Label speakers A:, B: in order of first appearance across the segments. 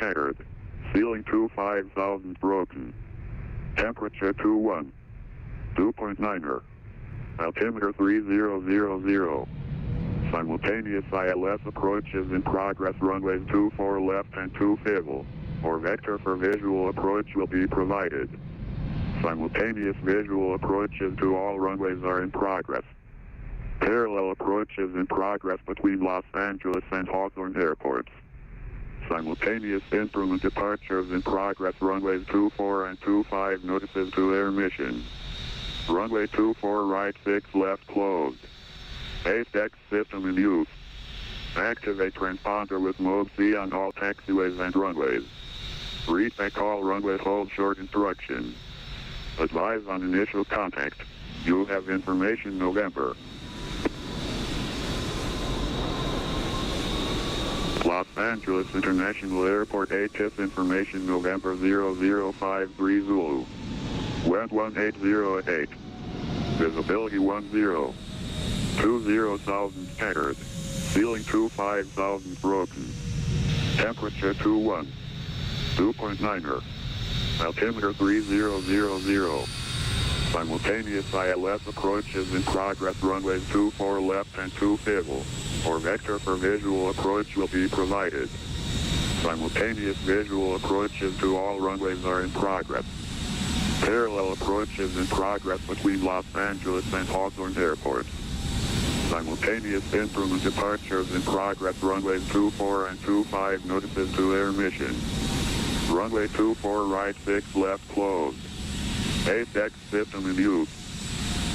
A: scattered. Ceiling 25,000 broken. Temperature 21. 2.9er. Altimeter 3000. Simultaneous ILS approaches in progress. Runways 24 left and 2 civil. Or vector for visual approach will be provided. Simultaneous visual approaches to all runways are in progress. Parallel approaches in progress between Los Angeles and Hawthorne airports. Simultaneous instrument departures in progress. Runways 24 and 25 notices to air mission. Runway 24 right 6 left closed. KPHX system in use. Activate transponder with mode C on all taxiways and runways. Retake all runway hold short instruction. Advise on initial contact. You have information November. Los Angeles International Airport ATIS information November 0053 Zulu. Wind 1808. Visibility 10. 20,000 scattered. Ceiling 25,000 broken. Temperature 21. 2.9er. Altimeter 3000. Simultaneous ILS approaches in progress. Runways 24 left and 2 civil. Or vector for visual approach will be provided. Simultaneous visual approaches to all runways are in progress. Parallel approaches in progress between Los Angeles and Hawthorne airports. Simultaneous instrument departures in progress. Runways 24 and 25 notices to air mission. Runway 24 right 6 left closed. KPHX system in use.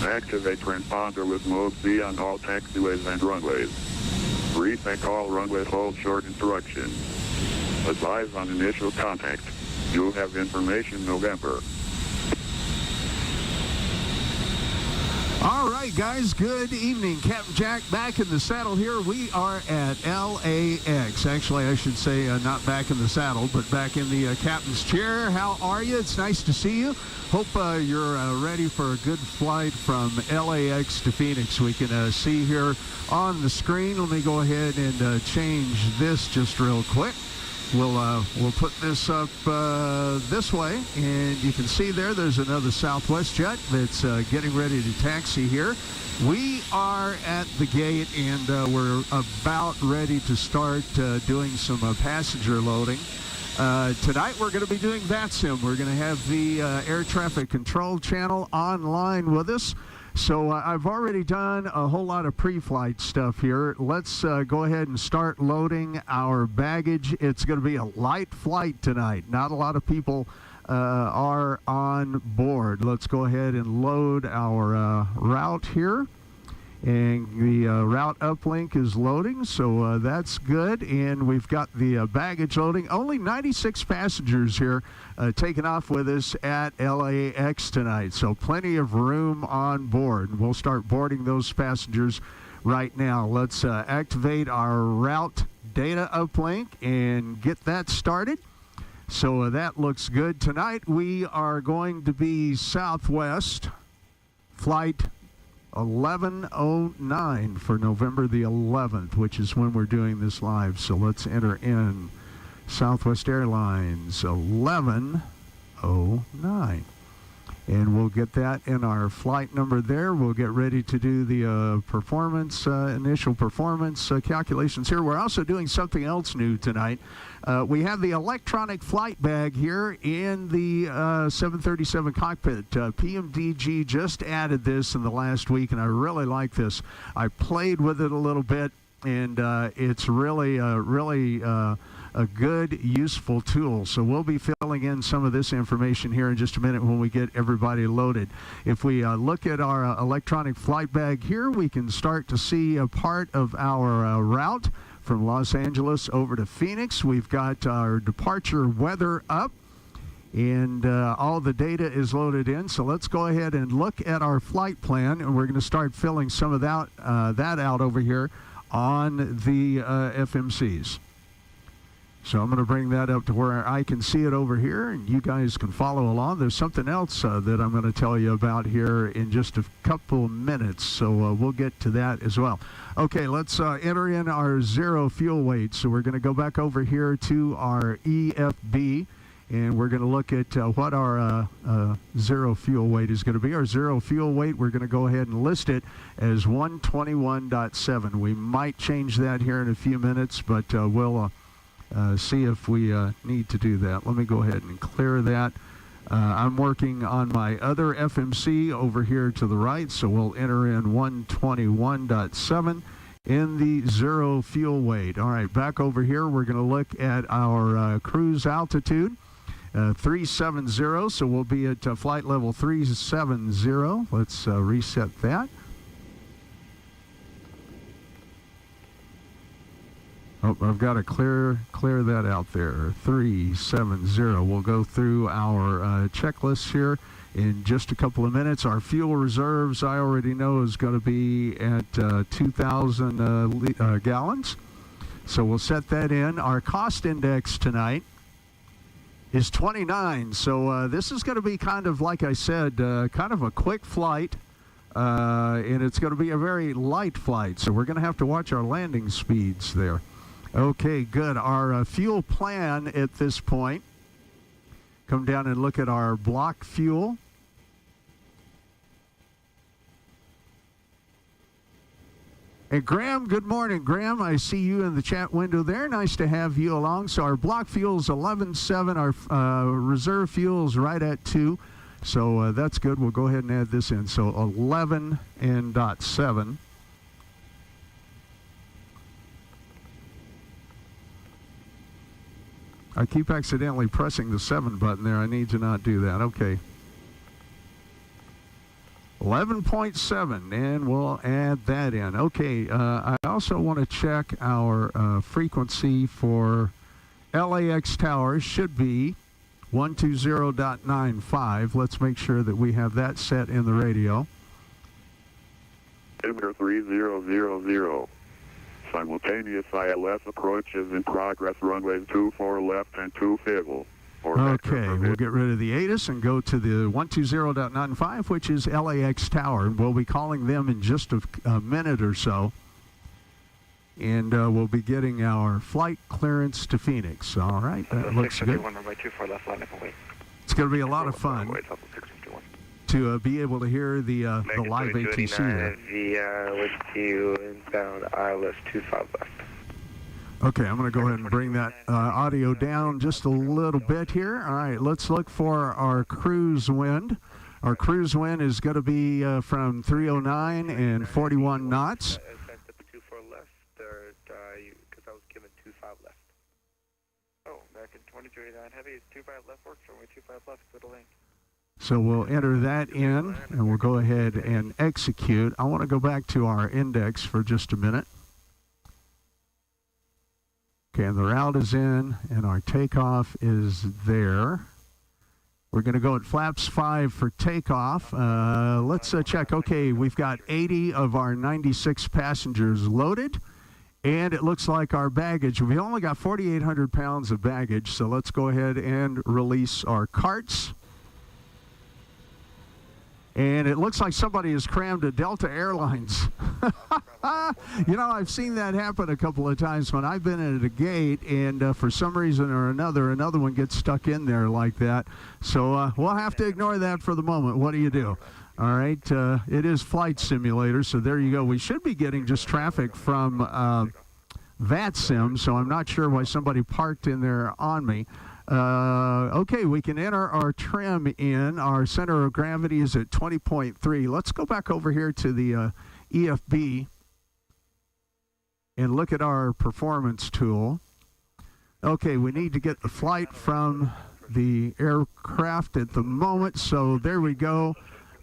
A: Activate transponder with mode C on all taxiways and runways. Retake all runway hold short instruction. Advise on initial contact. You have information November.
B: All right, guys, good evening. Captain Jack back in the saddle here. We are at LAX. Actually, I should say not back in the saddle, but back in the captain's chair. How are you? It's nice to see you. Hope you're ready for a good flight from LAX to Phoenix. We can see here on the screen. Let me go ahead and change this just real quick. We'll put this up this way, and you can see there's another Southwest jet that's getting ready to taxi here. We are at the gate, and we're about ready to start doing some passenger loading. Tonight we're going to be doing VATSIM. We're going to have the air traffic control channel online with us. So I've already done a whole lot of pre-flight stuff here. Let's go ahead and start loading our baggage. It's going to be a light flight tonight. Not a lot of people are on board. Let's go ahead and load our route here. And the route uplink is loading, so that's good. And we've got the baggage loading. Only 96 passengers here taking off with us at LAX tonight, so plenty of room on board. We'll start boarding those passengers right now. Let's activate our route data uplink and get that started. So that looks good. Tonight we are going to be Southwest flight 1109 for November the 11th, which is when we're doing this live. So let's enter in Southwest Airlines 1109. And we'll get that in our flight number there. We'll get ready to do the initial performance calculations here. We're also doing something else new tonight. We have the electronic flight bag here in the 737 cockpit. PMDG just added this in the last week, and I really like this. I played with it a little bit, and it's really a good, useful tool. So we'll be filling in some of this information here in just a minute when we get everybody loaded. If we look at our electronic flight bag here, we can start to see a part of our route from Los Angeles over to Phoenix. We've got our departure weather up, and all the data is loaded in. So let's go ahead and look at our flight plan, and we're going to start filling some of that out over here on the FMCs. So I'm going to bring that up to where I can see it over here, and you guys can follow along. There's something else that I'm going to tell you about here in just a couple minutes, so we'll get to that as well. Okay, let's enter in our zero fuel weight. So we're going to go back over here to our EFB, and we're going to look at what our zero fuel weight is going to be. Our zero fuel weight, we're going to go ahead and list it as 121.7. We might change that here in a few minutes, but we'll see if we need to do that. Let me go ahead and clear that. I'm working on my other FMC over here to the right, so we'll enter in 121.7 in the zero fuel weight. All right, back over here, we're going to look at our cruise altitude, 370, so we'll be at flight level 370. Let's reset that. Oh, I've got to clear that out there. 370. We'll go through our checklist here in just a couple of minutes. Our fuel reserves, I already know, is going to be at 2,000 gallons. So we'll set that in. Our cost index tonight is 29. So this is going to be kind of, like I said, kind of a quick flight. And it's going to be a very light flight. So we're going to have to watch our landing speeds there. Okay, good. Our fuel plan at this point, come down and look at our block fuel. And Graham, good morning. Graham, I see you in the chat window there. Nice to have you along. So our block fuel is 11.7. Our reserve fuel is right at 2. So that's good. We'll go ahead and add this in. So 11.7. I keep accidentally pressing the 7 button there. I need to not do that. Okay. 11.7, and we'll add that in. Okay, I also want to check our frequency for LAX towers. Should be 120.95. Let's make sure that we have that set in the radio.
A: Emitter 3000. Simultaneous ILS approach is in progress. Runways 24 left and 25.
B: Okay, we'll get rid of the ATIS and go to the 120.95, which is LAX Tower. We'll be calling them in just a minute or so. And we'll be getting our flight clearance to Phoenix. All right, that looks good. It's going to be a lot of fun to be able to hear the live ATC there.
C: With you inbound ILS 25 left.
B: Okay, I'm going to go ahead and bring that audio down just a little bit here. All right, let's look for our cruise wind. Our cruise wind is going to be from 309 and 41 knots.
C: 24 left, because I was given 25 left. Oh, American 2039 Heavy is 25 left, works for me, 25 left, good link.
B: So we'll enter that in, and we'll go ahead and execute. I want to go back to our index for just a minute. Okay, and the route is in, and our takeoff is there. We're going to go at flaps 5 for takeoff. Let's check. Okay, we've got 80 of our 96 passengers loaded, and it looks like our baggage, we only got 4,800 pounds of baggage, so let's go ahead and release our carts. And it looks like somebody has crammed a Delta Airlines. You know, I've seen that happen a couple of times when I've been at a gate, and for some reason or another one gets stuck in there like that. So we'll have to ignore that for the moment. What do you do? All right, it is Flight Simulator, so there you go. We should be getting just traffic from VATSIM, so I'm not sure why somebody parked in there on me. Okay, we can enter our trim in. Our center of gravity is at 20.3. Let's go back over here to the EFB and look at our performance tool. Okay, we need to get the flight from the aircraft at the moment, so there we go.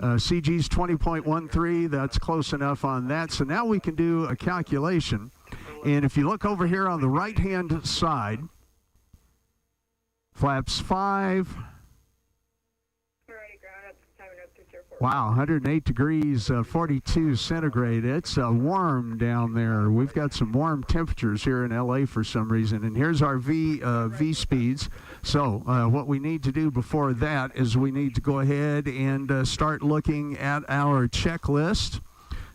B: CG's 20.13, that's close enough on that. So now we can do a calculation. And if you look over here on the right-hand side, flaps 5.
D: We're already ground up, timing up 204.
B: Wow, 108 degrees, 42 centigrade. It's warm down there. We've got some warm temperatures here in LA for some reason. And here's our V speeds. So what we need to do before that is we need to go ahead and start looking at our checklist.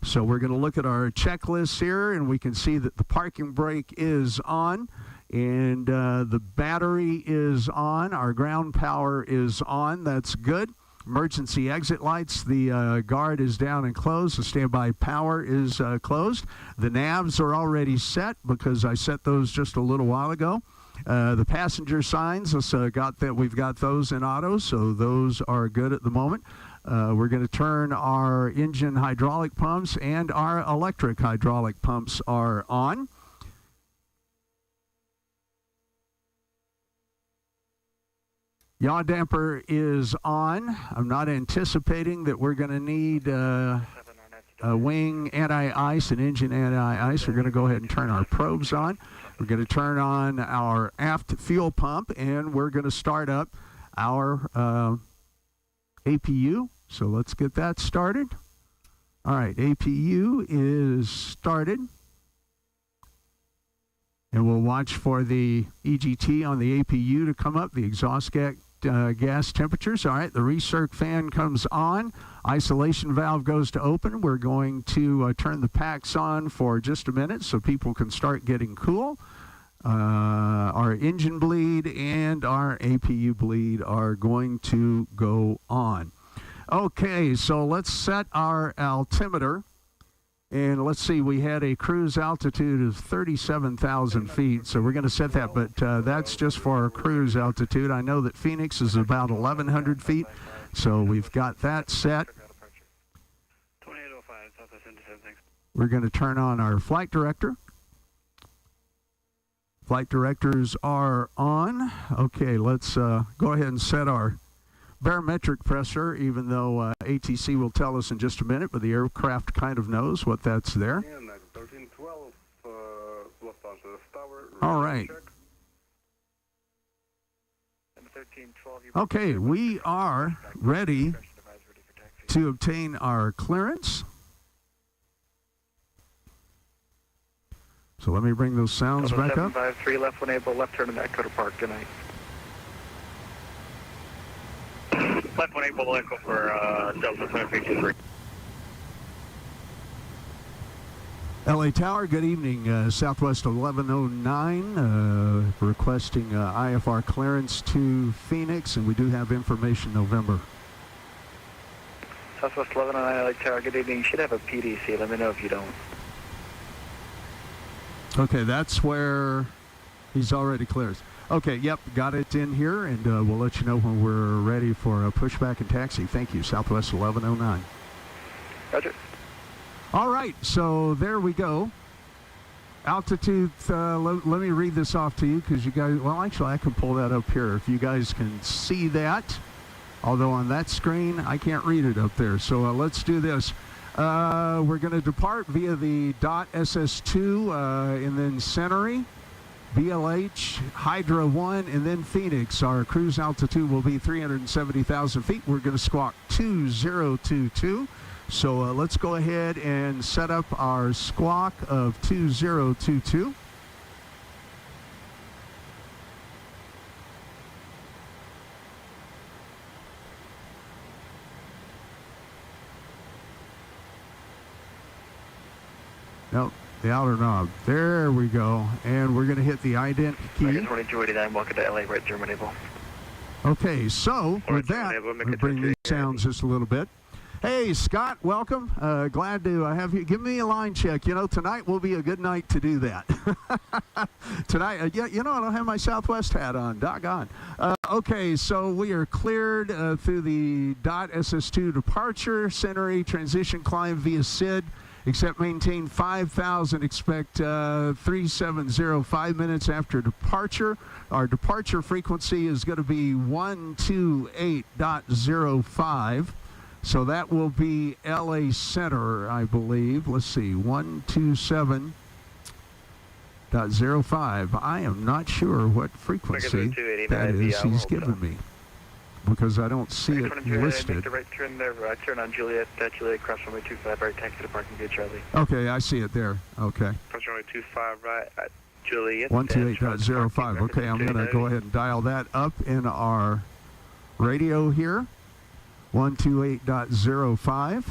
B: So we're going to look at our checklist here, and we can see that the parking brake is on, and the battery is on. Our ground power is on. That's good. Emergency exit lights, the guard is down and closed. The standby power is closed. The navs are already set because I set those just a little while ago. The passenger signs, we've got those in auto, so those are good at the moment. We're going to turn our engine hydraulic pumps, and our electric hydraulic pumps are on. Yaw damper is on. I'm not anticipating that we're going to need a wing anti-ice and engine anti-ice. We're going to go ahead and turn our probes on. We're going to turn on our aft fuel pump, and we're going to start up our APU. So let's get that started. All right, APU is started. And we'll watch for the EGT on the APU to come up, the exhaust gas temperatures. All right, the recirc fan comes on. Isolation valve goes to open. We're going to turn the packs on for just a minute so people can start getting cool. Our engine bleed and our APU bleed are going to go on. Okay, so let's set our altimeter. And let's see, we had a cruise altitude of 37,000 feet, so we're going to set that, but that's just for our cruise altitude. I know that Phoenix is about 1,100 feet, so we've got that set. We're going to turn on our flight director. Flight directors are on. Okay, let's go ahead and set our barometric pressure, even though ATC will tell us in just a minute, but the aircraft kind of knows what that's there. All right. Okay, we are ready to obtain our clearance. So let me bring those sounds back up.
C: 753 left when able, left turn in that Coder Park. Good night. Left 1 able, echo for Delta 2323.
B: LA Tower, good evening. Southwest 1109 requesting IFR clearance to Phoenix, and we do have information November.
C: Southwest 1109 LA Tower, good evening. You should have a PDC. Let me know if you don't.
B: Okay, that's where he's already cleared. Okay, yep, got it in here, and we'll let you know when we're ready for a pushback and taxi. Thank you, Southwest 1109.
C: Roger.
B: All right, so there we go. Altitude, let me read this off to you because you guys, well, actually, I can pull that up here if you guys can see that. Although on that screen, I can't read it up there. So let's do this. We're going to depart via the .SS2 and then Century. BLH, Hydra 1, and then Phoenix. Our cruise altitude will be 370,000 feet. We're going to squawk 2022. So let's go ahead and set up our squawk of 2022. Nope. The outer knob. There we go. And we're going to hit the ident key.
C: 2289, welcome to LA, right German able.
B: Okay, so with that, we'll bring these sounds just a little bit. Hey, Scott, welcome. Glad to have you. Give me a line check. You know, tonight will be a good night to do that. Tonight, yeah, you know, I don't have my Southwest hat on. Doggone. Okay, so we are cleared through the .SS2 departure, Century, transition climb via SID. Except maintain 5,000, expect 3705 5 minutes after departure. Our departure frequency is going to be 128.05. So that will be LA Center, I believe. Let's see, 127.05. I am not sure what frequency that is he's given me. because I don't see it listed.
C: Make the right turn there, turn on Juliet, cross runway 25, right, taxi to parking gate Charlie.
B: Okay, I see it there. Okay.
C: Cross runway 25, right, Juliet.
B: 128.05. Okay, I'm going to go ahead and dial that up in our radio here. 128.05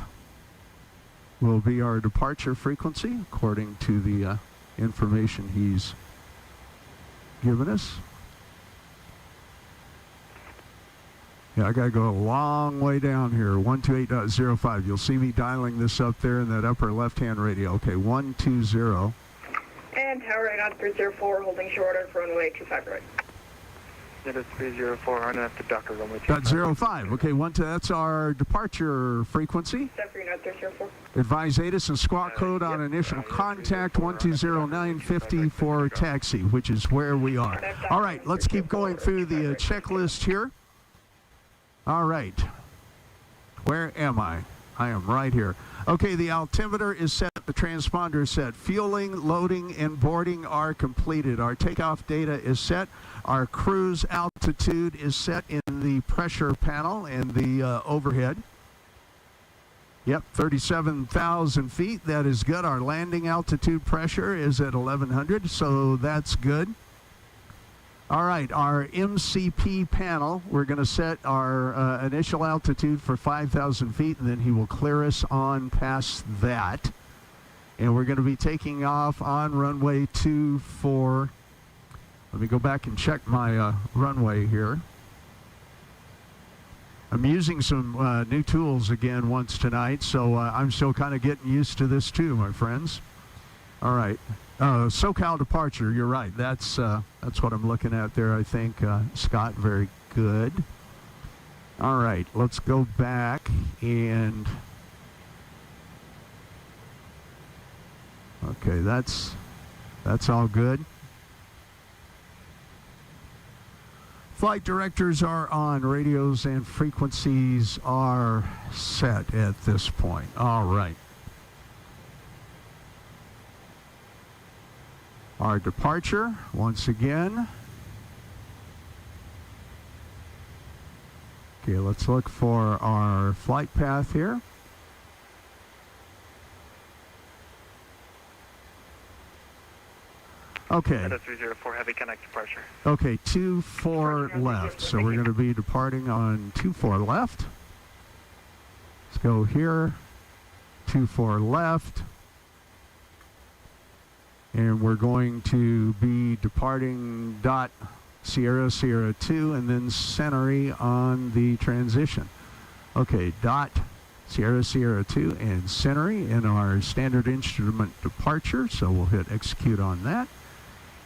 B: will be our departure frequency, according to the information he's given us. Yeah, I got to go a long way down here. 128.05. You'll see me dialing this up there in that upper left-hand radio. Okay, 120.
D: And tower right on 304, holding short on runway 25 right.
C: It is 304, I'm going to have to dock a runway 25.
B: 05. Okay, that's our departure frequency.
D: 304.
B: Advise ATIS and squawk code on initial contact 120950 for taxi, which is where we are. All right, let's keep going through the checklist here. All right. Where am I? I am right here. Okay, the altimeter is set. The transponder is set. Fueling, loading, and boarding are completed. Our takeoff data is set. Our cruise altitude is set in the pressure panel and the overhead. Yep, 37,000 feet. That is good. Our landing altitude pressure is at 1,100, so that's good. All right, our MCP panel, we're going to set our initial altitude for 5,000 feet, and then he will clear us on past that. And we're going to be taking off on runway 24. Let me go back and check my runway here. I'm using some new tools again once tonight, so I'm still kind of getting used to this too, my friends. All right. SoCal departure, you're right. That's what I'm looking at there, I think. Scott, very good. All right, let's go back and... Okay, that's all good. Flight directors are on. Radios and frequencies are set at this point. All right. Our departure, once again. Okay, let's look for our flight path here. Okay.
C: 304, heavy connect departure.
B: Okay, 24 left. So we're going to be departing on 24 left. Let's go here. 24 left. And we're going to be departing dot Sierra 2 and then Century on the transition. Okay, dot Sierra 2 and Century in our standard instrument departure. So we'll hit execute on that.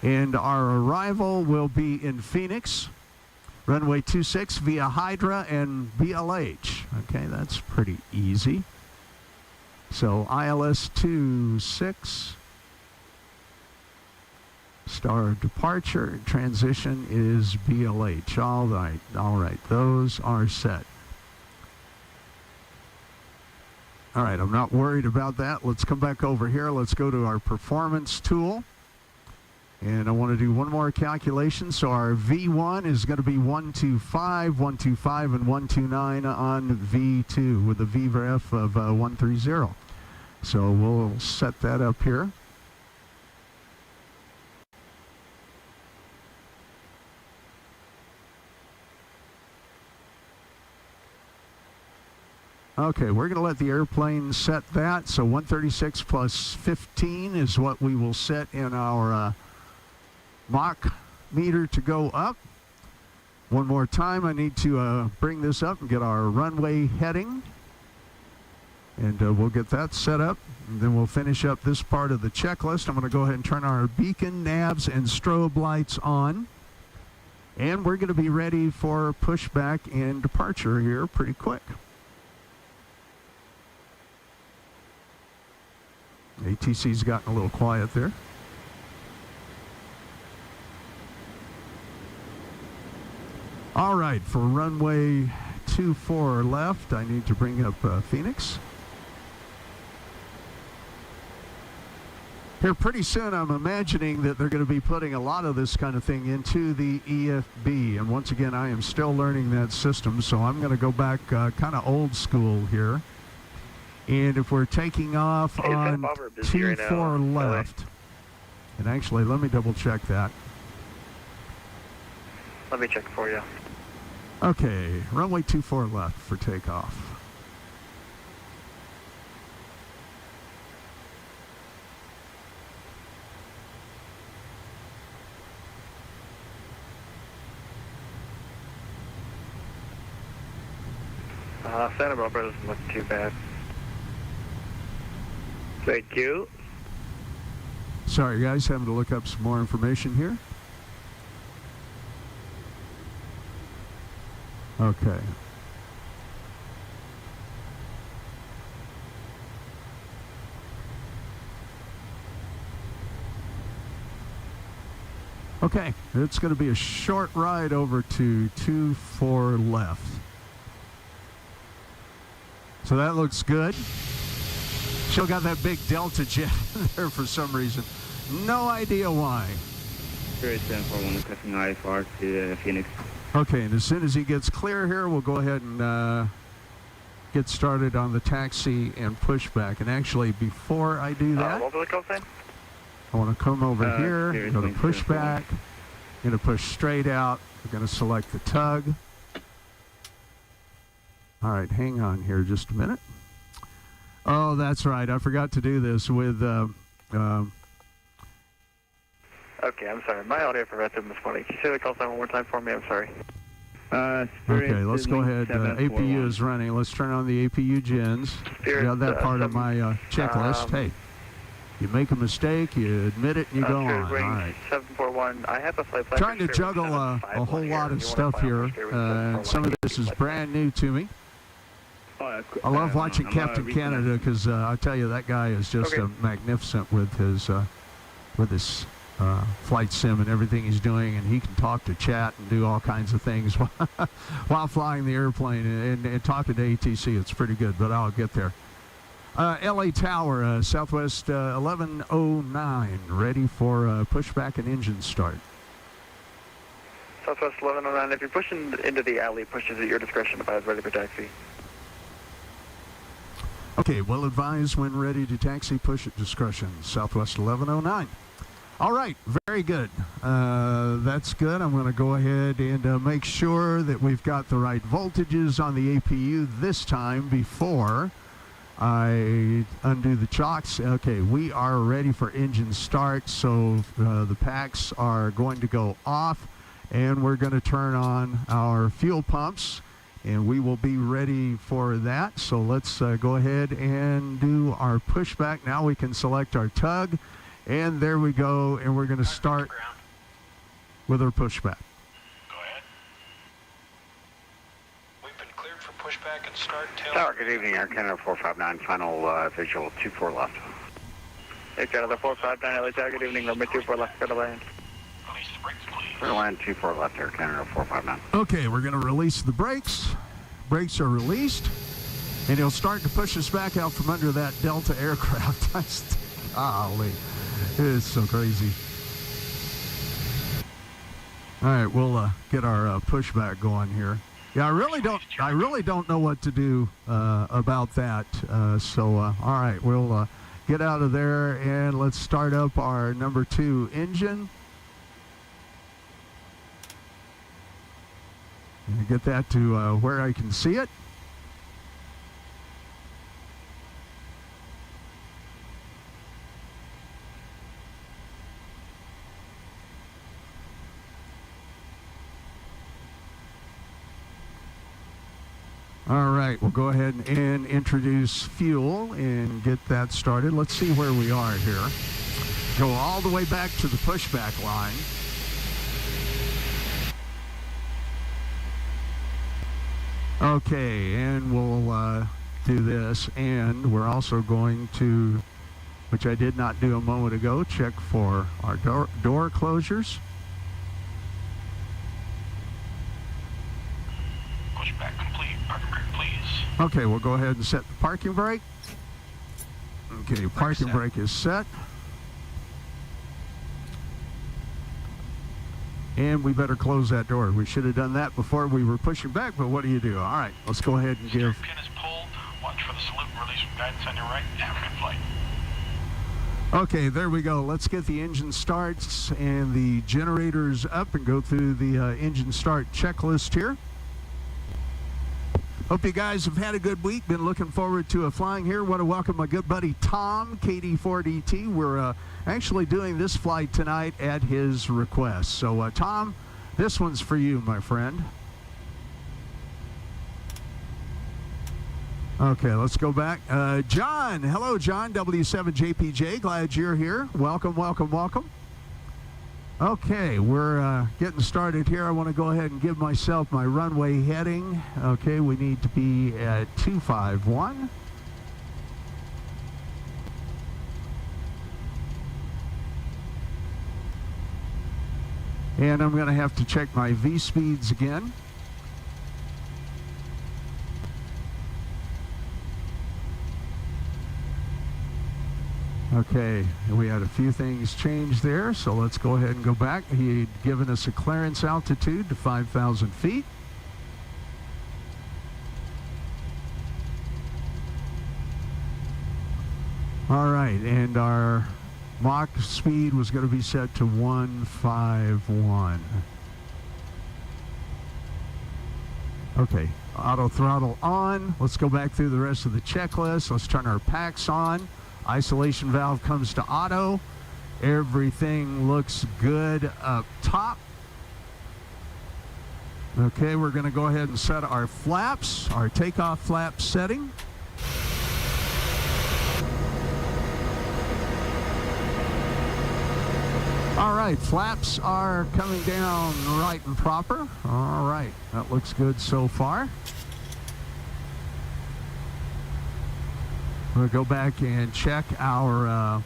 B: And our arrival will be in Phoenix, runway 26 via Hydra and BLH. Okay, that's pretty easy. So ILS 26. Star departure, transition is BLH. All right, those are set. All right, I'm not worried about that. Let's come back over here. Let's go to our performance tool. And I want to do one more calculation. So our V1 is going to be 125, 125, and 129 on V2 with a VREF of 130. So we'll set that up here. Okay, we're going to let the airplane set that. So 136 plus 15 is what we will set in our Mach meter to go up. One more time, I need to bring this up and get our runway heading. And we'll get that set up. And then we'll finish up this part of the checklist. I'm going to go ahead and turn our beacon, navs, and strobe lights on. And we're going to be ready for pushback and departure here pretty quick. ATC's gotten a little quiet there. All right, for runway 24 left, I need to bring up Phoenix. Here pretty soon, I'm imagining that they're going to be putting a lot of this kind of thing into the EFB. And once again, I am still learning that system, so I'm going to go back kind of old school here. And if we're taking off on 24 left, and actually, let me double check that.
C: Let me check for you.
B: Okay, runway 24 left for takeoff.
C: Santa Barbara doesn't look too bad. Thank you.
B: Sorry, guys, having to look up some more information here. Okay. Okay, it's going to be a short ride over to 24 left. So that looks good. Still got that big Delta jet there for some reason. No idea why.
E: Spirit 741 requesting IFR to Phoenix.
B: Okay, and as soon as he gets clear here, we'll go ahead and get started on the taxi and pushback. And actually, before I do that,
C: what was the call sign?
B: I want to come over here, go to pushback, going to push straight out. We're going to select the tug. All right, hang on here just a minute. Oh, that's right. I forgot to do this with...
C: Okay, I'm sorry. My audio for Retham this morning. Can you say the call sign one more time for me? I'm sorry.
B: Okay, let's go ahead. APU is running. Let's turn on the APU gens. Got that part of my checklist. Hey, you make a mistake, you admit it, and you go on. All right.
C: 741. I have a flight plan.
B: Trying to juggle a whole lot of stuff here. Some of this is brand new to me. I love watching Captain Canada because I tell you, that guy is just magnificent with his flight sim and everything he's doing, and he can talk to chat and do all kinds of things while flying the airplane and talk to the ATC. It's pretty good, but I'll get there. LA Tower, Southwest 1109, ready for pushback and engine start.
C: Southwest 1109, if you're pushing into the alley, pushes at your discretion if I was ready for taxi.
B: Okay, well advised when ready to taxi, push at discretion. Southwest 1109. All right, very good. That's good. I'm going to go ahead and make sure that we've got the right voltages on the APU this time before I undo the chocks. Okay, we are ready for engine start, so the packs are going to go off, and we're going to turn on our fuel pumps, and we will be ready for that. So let's go ahead and do our pushback. Now we can select our tug, and there we go, and we're going to start with our pushback.
F: Go ahead. We've been cleared for pushback and start.
G: Tower, good evening, Air Canada 459, final visual 24 left.
C: Air Canada 459, LA Tower, good evening, runway 24 left, go to land.
F: Release the brakes, please.
G: We're going to land 24 left, Air Canada 459.
B: Okay, we're going to release the brakes. Brakes are released, and he'll start to push us back out from under that Delta aircraft. Golly, it is so crazy. All right, we'll get our pushback going here. Yeah, I really don't know what to do about that. All right, we'll get out of there and let's start up our number 2 engine. And get that to where I can see it. All right, we'll go ahead and introduce fuel and get that started. Let's see where we are here. Go all the way back to the pushback line. Okay, and we'll do this, and we're also going to, which I did not do a moment ago, check for our door closures.
F: Pushback complete. Parking brake, please.
B: Okay, we'll go ahead and set the parking brake. Okay, parking brake is set. And we better close that door. We should have done that before we were pushing back, but what do you do? All right, let's go ahead and give...
F: Pin is pulled. Watch for the salute and release from guidance on your right. Have a good flight.
B: Okay, there we go. Let's get the engine starts and the generators up and go through the engine start checklist here. Hope you guys have had a good week. Been looking forward to flying here. Want to welcome my good buddy Tom, KD4DT. We're actually doing this flight tonight at his request. So, Tom, this one's for you, my friend. Okay, let's go back. John, hello, John, W7JPJ. Glad you're here. Welcome, welcome, welcome. Okay, we're getting started here. I want to go ahead and give myself my runway heading. Okay, we need to be at 251. And I'm going to have to check my V speeds again. Okay, we had a few things change there, so let's go ahead and go back. He'd given us a clearance altitude to 5,000 feet. All right, and our Mach speed was going to be set to 151. Okay, auto throttle on. Let's go back through the rest of the checklist. Let's turn our packs on. Isolation valve comes to auto. Everything looks good up top. Okay, we're going to go ahead and set our flaps, our takeoff flap setting. All right, flaps are coming down right and proper. All right, that looks good so far. We'll go back and check our,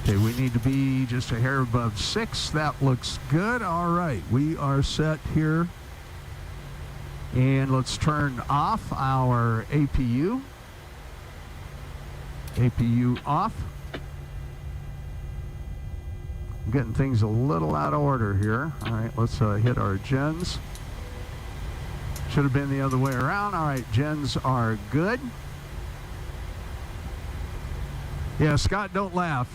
B: okay, we need to be just a hair above 6. That looks good. All right, we are set here. And let's turn off our APU. APU off. I'm getting things a little out of order here. All right, let's hit our gens. Should have been the other way around. All right, gens are good. Yeah, Scott, don't laugh.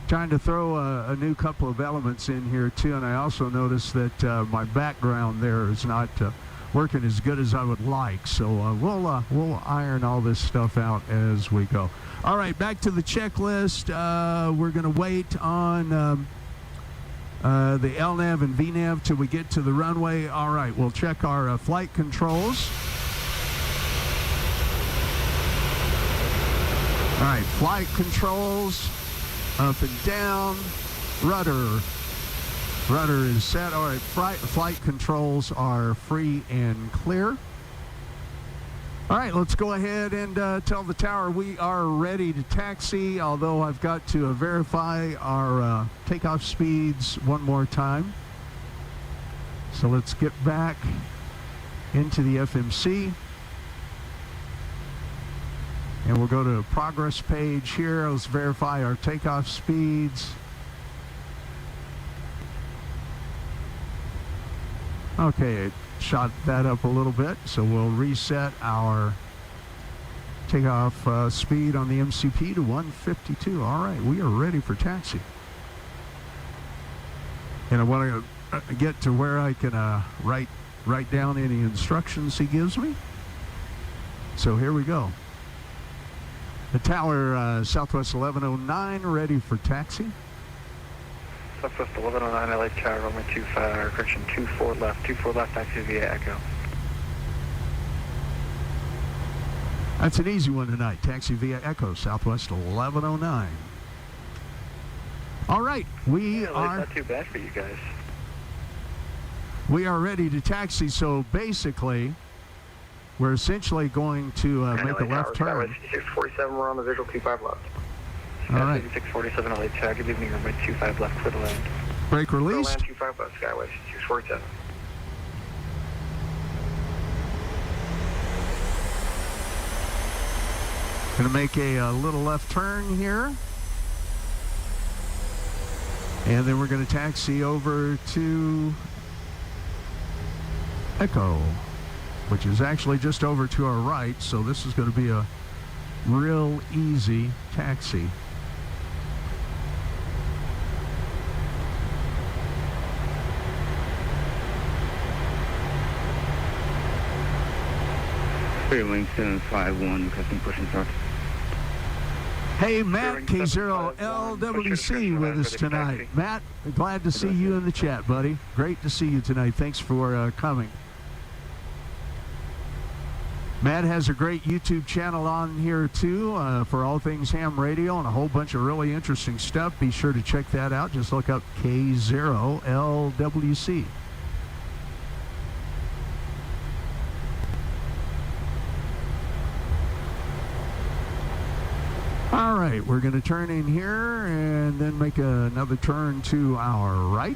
B: Trying to throw a new couple of elements in here too, and I also noticed that my background there is not working as good as I would like. So we'll iron all this stuff out as we go. All right, back to the checklist. We're going to wait on the LNAV and VNAV till we get to the runway. All right, we'll check our flight controls. All right, flight controls, up and down, rudder is set. All right, flight controls are free and clear. All right, let's go ahead and tell the tower we are ready to taxi, although I've got to verify our takeoff speeds one more time. So let's get back into the FMC. And we'll go to the progress page here. Let's verify our takeoff speeds. Okay, it shot that up a little bit, so we'll reset our takeoff speed on the MCP to 152. All right, we are ready for taxi. And I want to get to where I can write down any instructions he gives me. So here we go. The tower, Southwest 1109, ready for taxi.
C: Southwest 1109, LA Tower, runway 25, correction 24 left, taxi via Echo.
B: That's an easy one tonight. Taxi via Echo, Southwest 1109. All right, we are...
C: Not too bad for you guys.
B: We are ready to taxi, so basically, we're essentially going to make a left turn.
C: 647, we're on the visual 25 left.
B: All right.
C: 647, LA Tower, good evening, runway 25 left, clear to land.
B: Brake released.
C: Land 25 left, Skyway 647.
B: Going to make a little left turn here. And then we're going to taxi over to Echo, which is actually just over to our right, so this is going to be a real easy taxi.
E: Wing 751, requesting push and start.
B: Hey, Matt, K0LWC with us tonight. Matt, glad to see you in the chat, buddy. Great to see you tonight. Thanks for coming. Matt has a great YouTube channel on here, too, for all things ham radio and a whole bunch of really interesting stuff. Be sure to check that out. Just look up K0LWC. All right, we're going to turn in here and then make another turn to our right.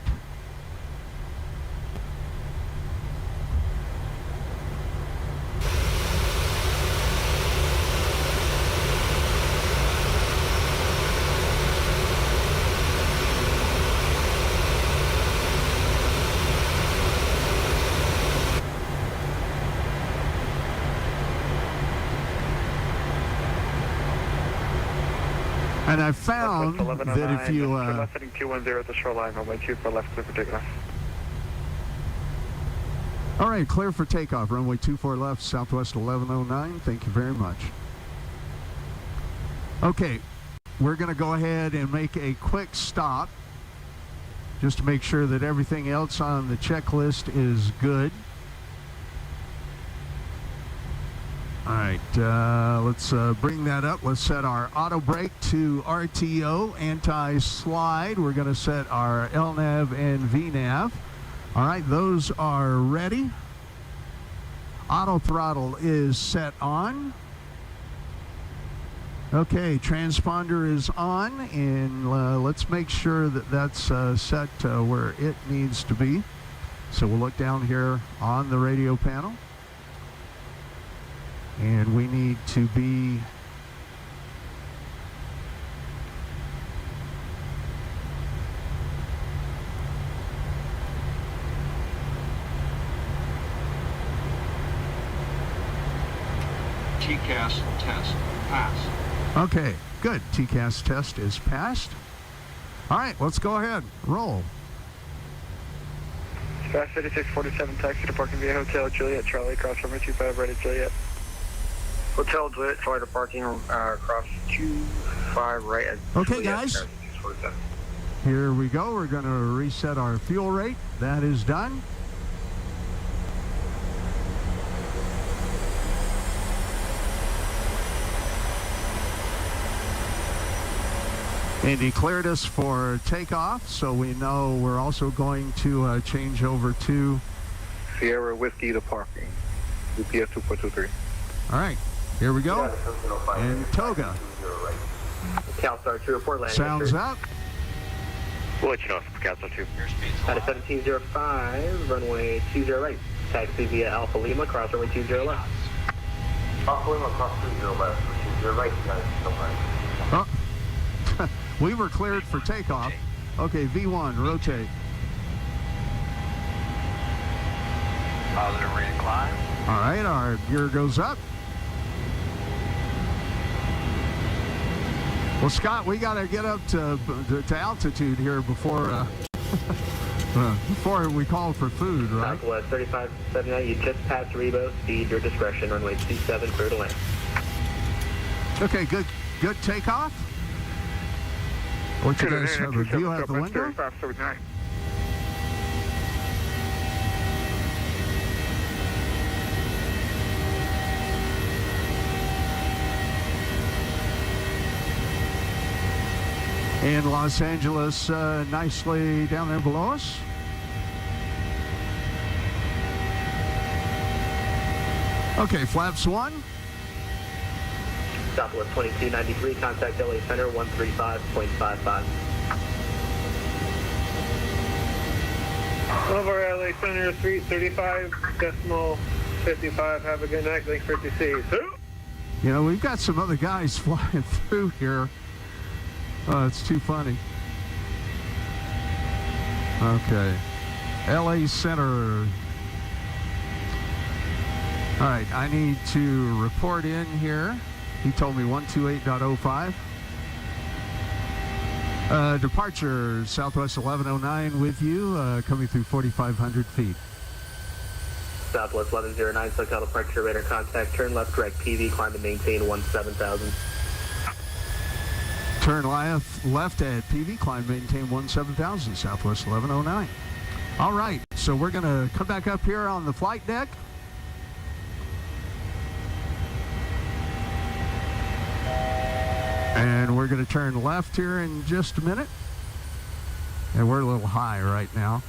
B: And I found that if you...
C: left heading 210 at the shoreline, runway 24 left, clear for takeoff.
B: All right, clear for takeoff. Runway 24 left, Southwest 1109. Thank you very much. Okay, we're going to go ahead and make a quick stop just to make sure that everything else on the checklist is good. All right, let's bring that up. Let's set our auto brake to RTO, anti-slide. We're going to set our LNAV and VNAV. All right, those are ready. Auto throttle is set on. Okay, transponder is on, and let's make sure that that's set where it needs to be. So we'll look down here on the radio panel. And we need to be
F: TCAS test pass.
B: okay, good. TCAS test is passed. All right, let's go ahead. Roll.
C: Fast 5647, taxi to parking via Hotel Juliet, Charlie, across runway 25, right at Juliet.
G: Hotel Juliet, Charlie to parking across 25 right at
B: Okay,
G: Juliet,
B: guys.
G: 5647.
B: Here we go. We're going to reset our fuel rate. That is done. And he cleared us for takeoff, so we know we're also going to change over to...
G: Sierra Whiskey to parking, UPS 2.23.
B: All right, here we go. And Toga.
G: CalStar 2 report landing.
B: Sounds up.
G: We'll let you know, CalStar 2.
H: At 1705, runway 20 right. Taxi via Alpha Lima, cross runway 20 left.
G: Alpha Lima, cross 20 left, 20 right, no right.
B: Oh. We were cleared for takeoff. Okay, V1, rotate.
F: Positive rate climb.
B: All right, our gear goes up. Well, Scott, we got to get up to altitude here before before we call for food, right?
H: Southwest 3579, you just passed Rebo, speed your discretion, runway 27, clear to land.
B: Okay, good takeoff. What you guys have a view out the window?
C: 3579.
B: And Los Angeles nicely down there below us. Okay, flaps 1.
H: Southwest 2293, contact LA Center 135.55.
C: Over LA Center, Suite 35.55. Have a good night. Thanks for RTC.
B: You know, we've got some other guys flying through here. Oh, it's too funny. Okay. LA Center. All right, I need to report in here. He told me 128.05. Departure, Southwest 1109 with you, coming through 4,500 feet.
H: Southwest 1109, SoCal departure, radar contact, turn left, direct PV, climb and maintain 17,000.
B: Turn left at PV, climb, maintain 17,000, Southwest 1109. All right, so we're going to come back up here on the flight deck. And we're going to turn left here in just a minute. And we're a little high right now.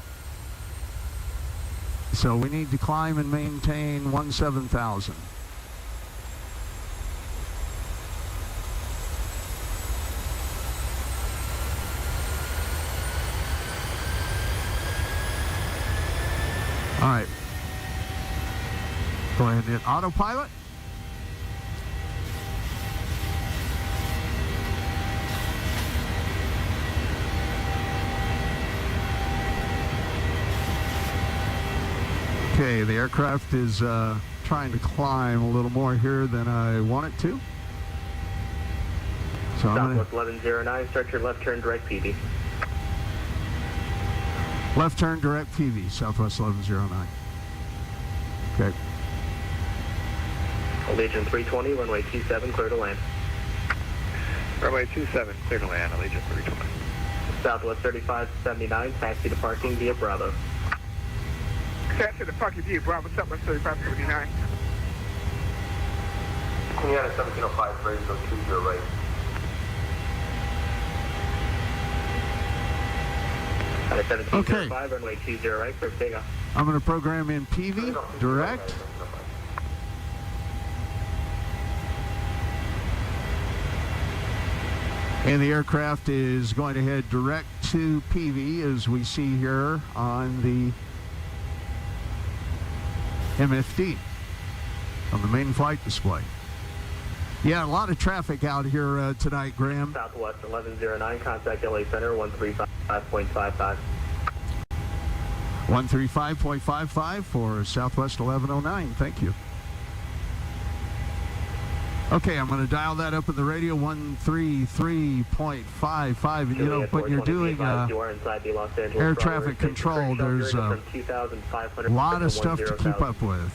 B: So we need to climb and maintain 17,000. All right. Go ahead and hit autopilot. Okay, the aircraft is trying to climb a little more here than I want it to. So
H: Southwest 1109, start your left turn direct PV.
B: Left turn direct PV, Southwest 1109. Okay.
H: Allegiant 320, runway 27, clear to land.
C: Runway 27, clear to land, Allegiant 320.
H: Southwest 3579, taxi to parking via Bravo.
C: Taxi to parking via Bravo, Southwest 3579.
G: Indiana 1705, ready to go 20 right.
H: At 1705,
B: Okay.
H: runway 20 right, clear for takeoff.
B: I'm going to program in PV direct. And the aircraft is going to head direct to PV, as we see here on the MFD on the main flight display. Yeah, a lot of traffic out here tonight, Graham.
H: Southwest 1109, contact LA Center 135.55.
B: 135.55 for Southwest 1109. Thank you. Okay, I'm going to dial that up in the radio, 133.55. And you know, when you're doing air traffic control, there's a lot of stuff to keep up with.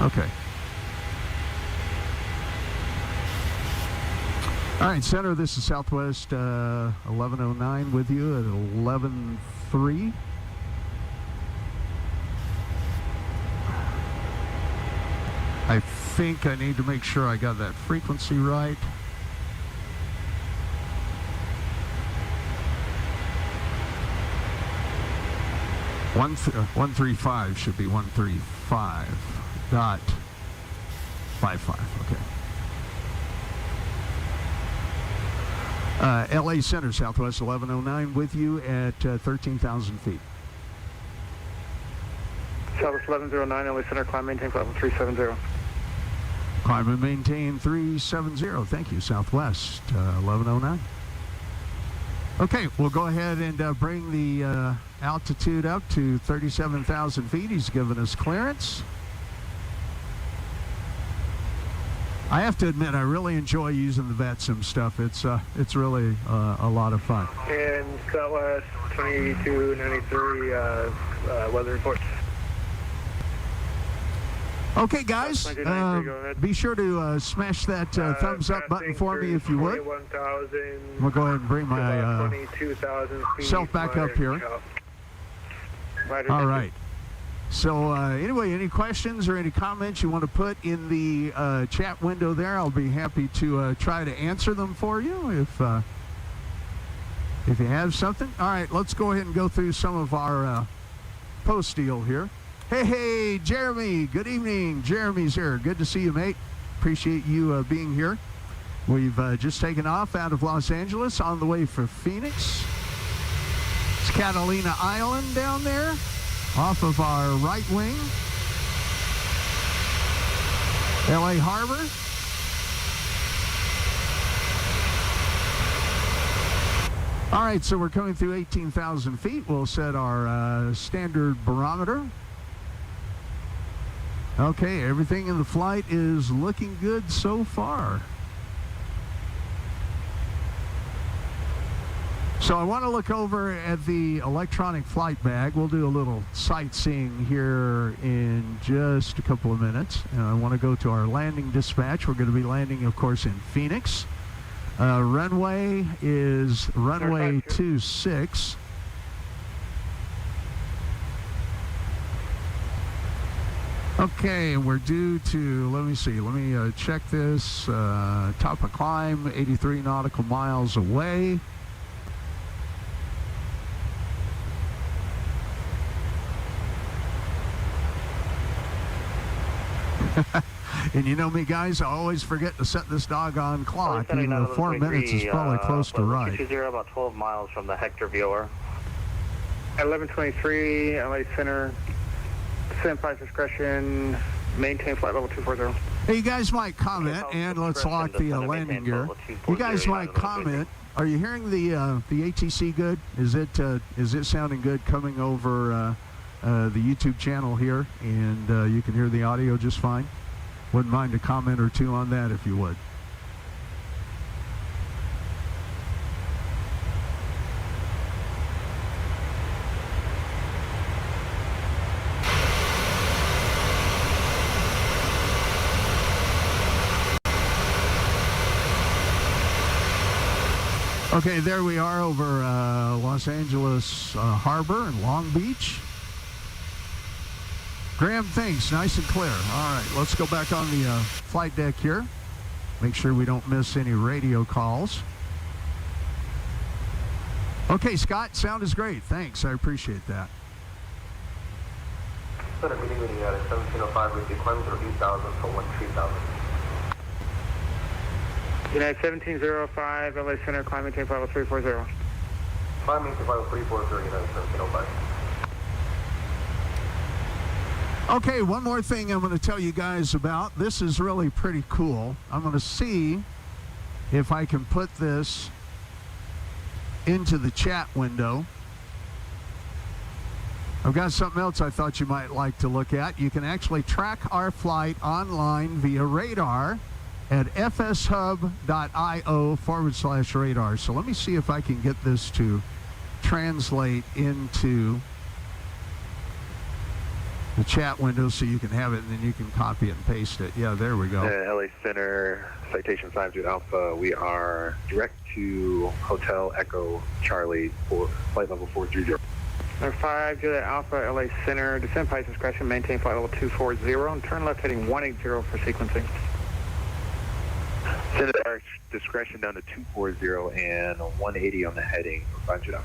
B: Okay. All right, Center, this is Southwest 1109 with you at 11.3. I think I need to make sure I got that frequency right. One 135 should be 135.55. Okay. LA Center, Southwest 1109 with you at 13,000 feet.
C: Southwest 1109, LA Center, climb, maintain level 370.
B: Climb and maintain 370. Thank you, Southwest 1109. Okay, we'll go ahead and bring the altitude up to 37,000 feet. He's given us clearance. I have to admit, I really enjoy using the VATSIM stuff. It's really a lot of fun.
C: And Southwest 2293, weather report.
B: Okay, guys, be sure to smash that thumbs up button for me if you would. We'll go ahead and bring my self back up here. All right. So anyway, any questions or any comments you want to put in the chat window there, I'll be happy to try to answer them for you if you have something. All right, let's go ahead and go through some of our post deal here. Hey, Jeremy, good evening. Jeremy's here. Good to see you, mate. Appreciate you being here. We've just taken off out of Los Angeles on the way for Phoenix. It's Catalina Island down there off of our right wing. LA Harbor. All right, so we're coming through 18,000 feet. We'll set our standard barometer. Okay, everything in the flight is looking good so far. So I want to look over at the electronic flight bag. We'll do a little sightseeing here in just a couple of minutes. And I want to go to our landing dispatch. We're going to be landing, of course, in Phoenix. Runway is runway 26. Okay, we're due to, let me check this. Top of climb, 83 nautical miles away. And you know me, guys, I always forget to set this doggone clock, even though 4 minutes is probably close to right.
H: 20, about 12 miles from the Hector VOR.
C: At 1123, LA Center, standby discretion, maintain flight level 240.
B: Hey, you guys might comment, and let's lock the landing gear. You guys might comment. Are you hearing the ATC good? Is it sounding good coming over the YouTube channel here, and you can hear the audio just fine? Wouldn't mind a comment or two on that if you would. Okay, there we are over Los Angeles Harbor and Long Beach. Graham, thanks. Nice and clear. All right, let's go back on the flight deck here. Make sure we don't miss any radio calls. Okay, Scott, sound is great. Thanks. I appreciate that.
H: Center meeting at 1705 with the climb through 8,000 for 13,000.
C: United 1705, LA Center, climb maintain flight level 340.
H: Climb maintain flight level 340, United 1705.
B: Okay, one more thing I'm going to tell you guys about. This is really pretty cool. I'm going to see if I can put this into the chat window. I've got something else I thought you might like to look at. You can actually track our flight online via radar at fshub.io/radar. So let me see if I can get this to translate into the chat window so you can have it, and then you can copy it and paste it. Yeah, there we go.
I: LA Center, citation 5 Alpha. We are direct to Hotel Echo Charlie for flight level 430.
C: Number 5 Juliet Alpha, LA Center, descend pipe discretion, maintain flight level 240, and turn left heading 180 for sequencing.
I: Send our discretion down to 240 and 180 on the heading. 5 Juliet.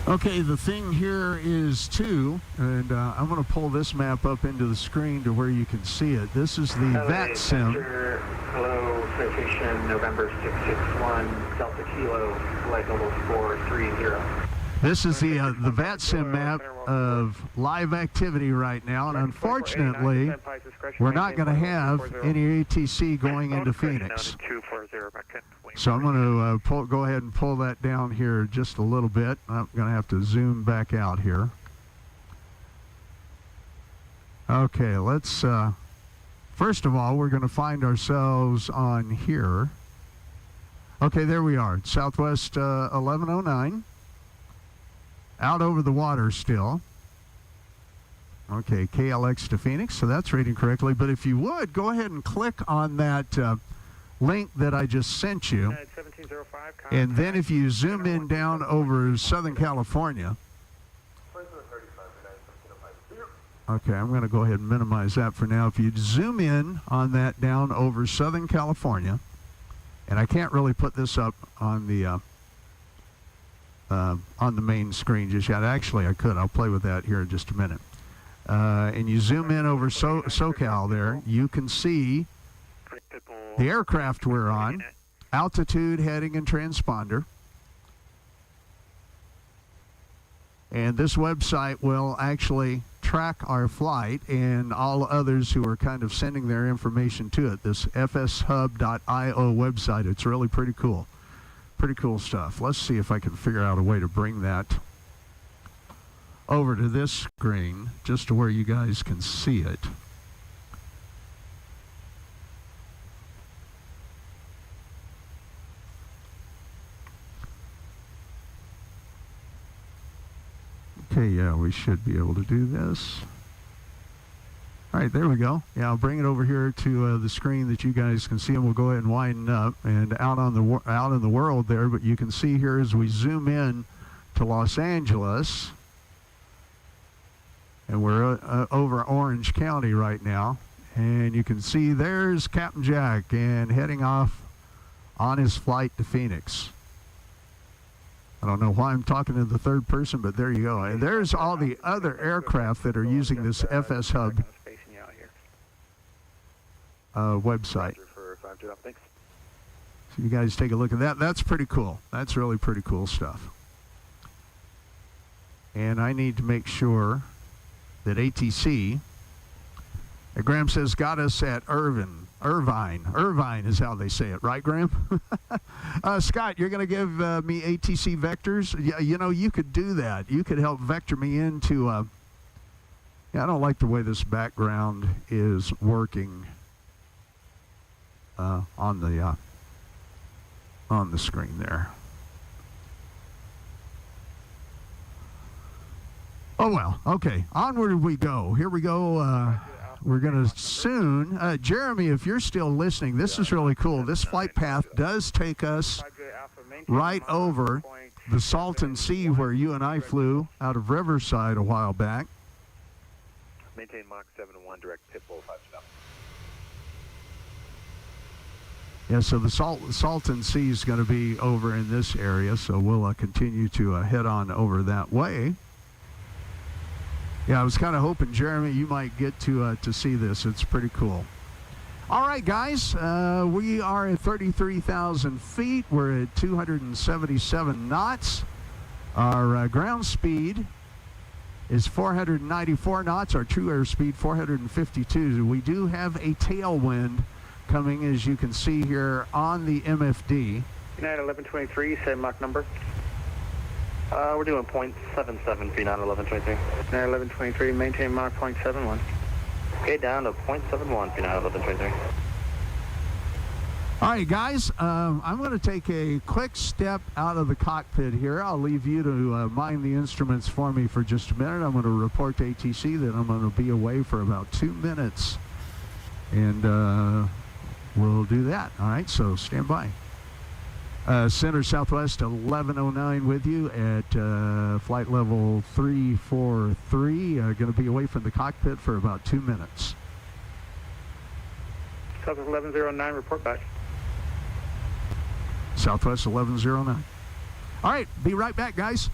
B: Okay, the thing here is too, and I'm going to pull this map up into the screen to where you can see it. This is the VAT sim.
H: Hello, citation November 661, Delta Kilo, flight level 430.
B: This is the VAT sim map of live activity right now, and unfortunately, we're not going to have any ATC going into Phoenix. So I'm going to go ahead and pull that down here just a little bit. I'm going to have to zoom back out here. Okay, let's, first of all, we're going to find ourselves on here. Okay, there we are, Southwest 1109. Out over the water still. Okay, KLAX to Phoenix, so that's reading correctly. But if you would, go ahead and click on that link that I just sent you. And then if you zoom in down over Southern California. Okay, I'm going to go ahead and minimize that for now. If you zoom in on that down over Southern California, and I can't really put this up on the main screen just yet. Actually, I could. I'll play with that here in just a minute. And you zoom in over SoCal there, you can see the aircraft we're on, altitude, heading, and transponder. And this website will actually track our flight and all others who are kind of sending their information to it. This fshub.io website, it's really pretty cool. Pretty cool stuff. Let's see if I can figure out a way to bring that over to this screen, just to where you guys can see it. Okay, yeah, we should be able to do this. All right, there we go. Yeah, I'll bring it over here to the screen that you guys can see, and we'll go ahead and widen up and out in the world there. But you can see here as we zoom in to Los Angeles, and we're over Orange County right now, and you can see there's Captain Jack and heading off on his flight to Phoenix. I don't know why I'm talking in the third person, but there you go. And there's all the other aircraft that are using this FS Hub website. So you guys take a look at that. That's pretty cool. That's really pretty cool stuff. And I need to make sure that ATC, Graham says, got us at Irvine. Irvine is how they say it, right, Graham? Scott, you're going to give me ATC vectors? Yeah, you know, you could do that. You could help vector me into, yeah, I don't like the way this background is working on the screen there. Oh, well, okay. Onward we go. Here we go. We're going to soon. Jeremy, if you're still listening, this is really cool. This flight path does take us right over the Salton Sea where you and I flew out of Riverside a while back.
I: Maintain Mach 7-1, direct pit bull 5 south.
B: Yeah, so the Salton Sea is going to be over in this area, so we'll continue to head on over that way. Yeah, I was kind of hoping, Jeremy, you might get to see this. It's pretty cool. All right, guys, we are at 33,000 feet. We're at 277 knots. Our ground speed is 494 knots. Our true airspeed, 452. We do have a tailwind coming, as you can see here on the MFD.
C: United 1123, same Mach number.
H: We're doing 0.77 for United 1123.
C: United 1123, maintain Mach 0.71.
H: Okay, down to 0.71 for United 1123.
B: All right, guys, I'm going to take a quick step out of the cockpit here. I'll leave you to mind the instruments for me for just a minute. I'm going to report to ATC that I'm going to be away for about 2 minutes. And we'll do that. All right, so stand by. Center Southwest 1109 with you at flight level 343. Going to be away from the cockpit for about 2 minutes.
C: Southwest 1109, report back.
B: Southwest 1109. All right, be right back, guys.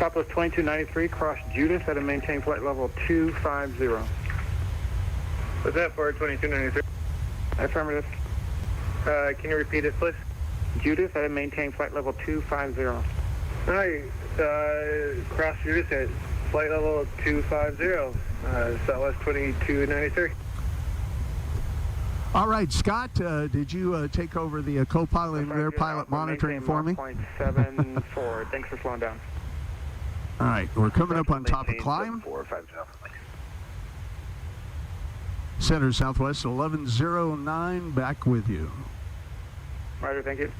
C: Southwest 2293, cross Judith at a maintain flight level 250. What's that for 2293? Affirmative. Can you repeat it, please? Judith at a maintain flight level 250. Hi, cross Judith at flight level 250, Southwest 2293.
B: All right, Scott, did you take over the co-pilot and air pilot monitoring for me?
C: 0.74. Thanks for slowing down.
B: All right, we're coming up on top of climb.
I: 4-5 south.
B: Center Southwest 1109, back with you.
C: Roger, thank you.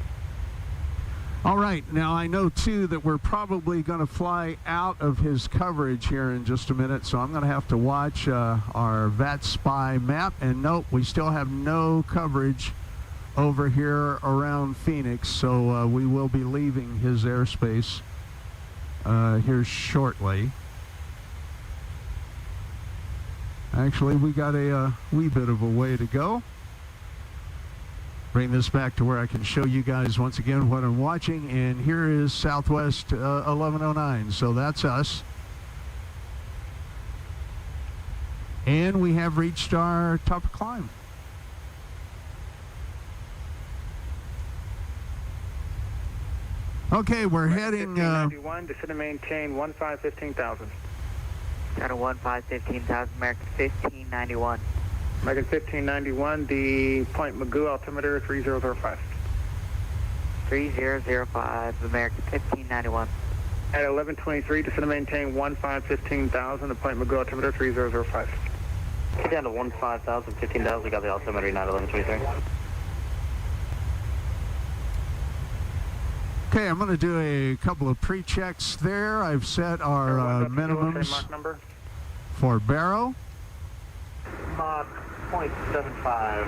B: All right, now I know too that we're probably going to fly out of his coverage here in just a minute, so I'm going to have to watch our VAT Spy map. And nope, we still have no coverage over here around Phoenix, so we will be leaving his airspace here shortly. Actually, we got a wee bit of a way to go. Bring this back to where I can show you guys once again what I'm watching, and here is Southwest 1109, so that's us. And we have reached our top of climb. Okay, we're heading...
C: 1591, descend and maintain 1515,000.
J: Got a 1515,000, American 1591.
C: American 1591, the Point Magoo altimeter 3005.
J: 3005, American 1591.
C: At 1123, descend and maintain 1515,000, the Point Magoo altimeter 3005.
H: Get down to 15,000, 15,000, got the altimeter now at 1123.
B: Okay, I'm going to do a couple of pre-checks there. I've set our minimums for Barrow.
H: Mach 0.75,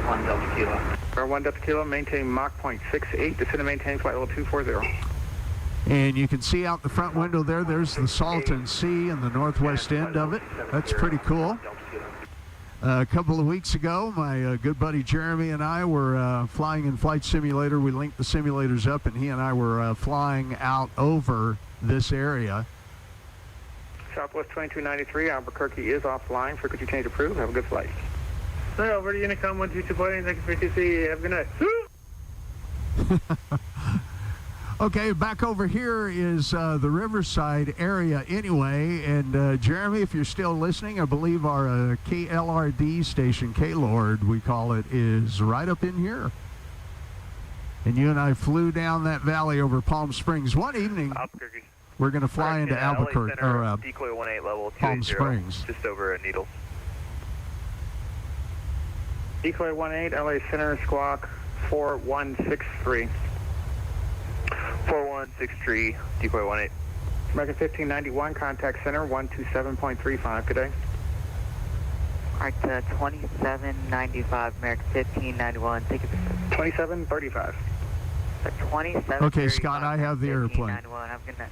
H: 1 Delta Kilo.
C: For 1 Delta Kilo, maintain Mach 0.68, descend and maintain flight level 240.
B: And you can see out the front window there, there's the Salton Sea and the northwest end of it. That's pretty cool. A couple of weeks ago, my good buddy Jeremy and I were flying in Flight Simulator. We linked the simulators up, and he and I were flying out over this area.
C: Southwest 2293, Albuquerque is offline. Frequency change approved. Have a good flight. So, over to Unicom 122.8. Thank you for TC. Have a good night.
B: Okay, back over here is the Riverside area anyway, and Jeremy, if you're still listening, I believe our KLRD station, K-Lord, we call it, is right up in here. And you and I flew down that valley over Palm Springs. One evening, we're going to fly into Albuquerque, or
G: decoy 18 level 280,
B: Palm Springs.
G: just over Needles.
C: Decoy 18, LA Center, squawk 4163.
G: 4163, decoy 18.
C: American 1591, contact center 127.35. Good day.
J: Alright, 2795, American 1591. Take it.
C: 2735.
J: 27.
B: Okay, Scott, I have the airplane.
J: 1591. Have a good night.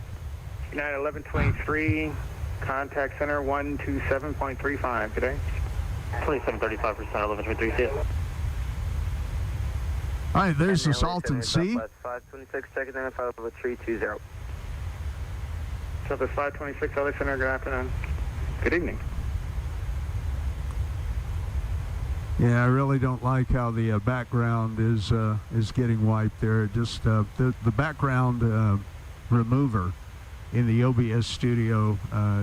C: United 1123, contact center 127.35. Good day.
H: 2735 for Center 1123, see it.
B: All right, there's the Salton Sea.
G: 526, second and 50320.
C: Southwest 526, LA Center, good afternoon. Good evening.
B: Yeah, I really don't like how the background is getting wiped there. Just the background remover in the OBS studio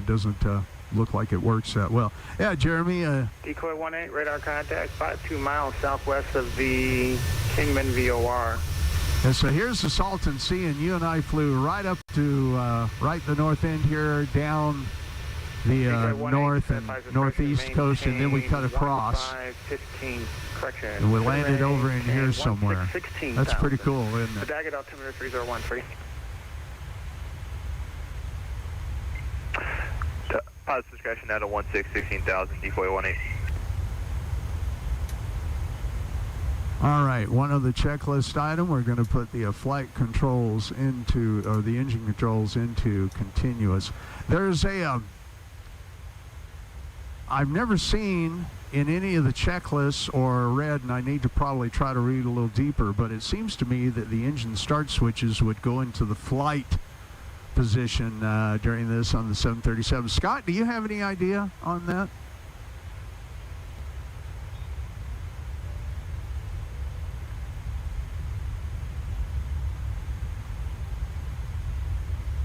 B: doesn't look like it works that well. Yeah, Jeremy.
C: Decoy 18, radar contact 52 miles southwest of the Kingman VOR.
B: And so here's the Salton Sea, and you and I flew right up to right the north end here, down the north and northeast coast, and then we cut across.
C: 15, correction.
B: And we landed over in here somewhere. That's pretty cool, isn't
C: The
B: it?
C: Daggett altimeter 3013.
G: Positive discretion out of 16,000, decoy 18.
B: All right, one other checklist item, we're going to put the flight controls into, or the engine controls into continuous. There's a, I've never seen in any of the checklists or read, and I need to probably try to read a little deeper, but it seems to me that the engine start switches would go into the flight position during this on the 737. Scott, do you have any idea on that?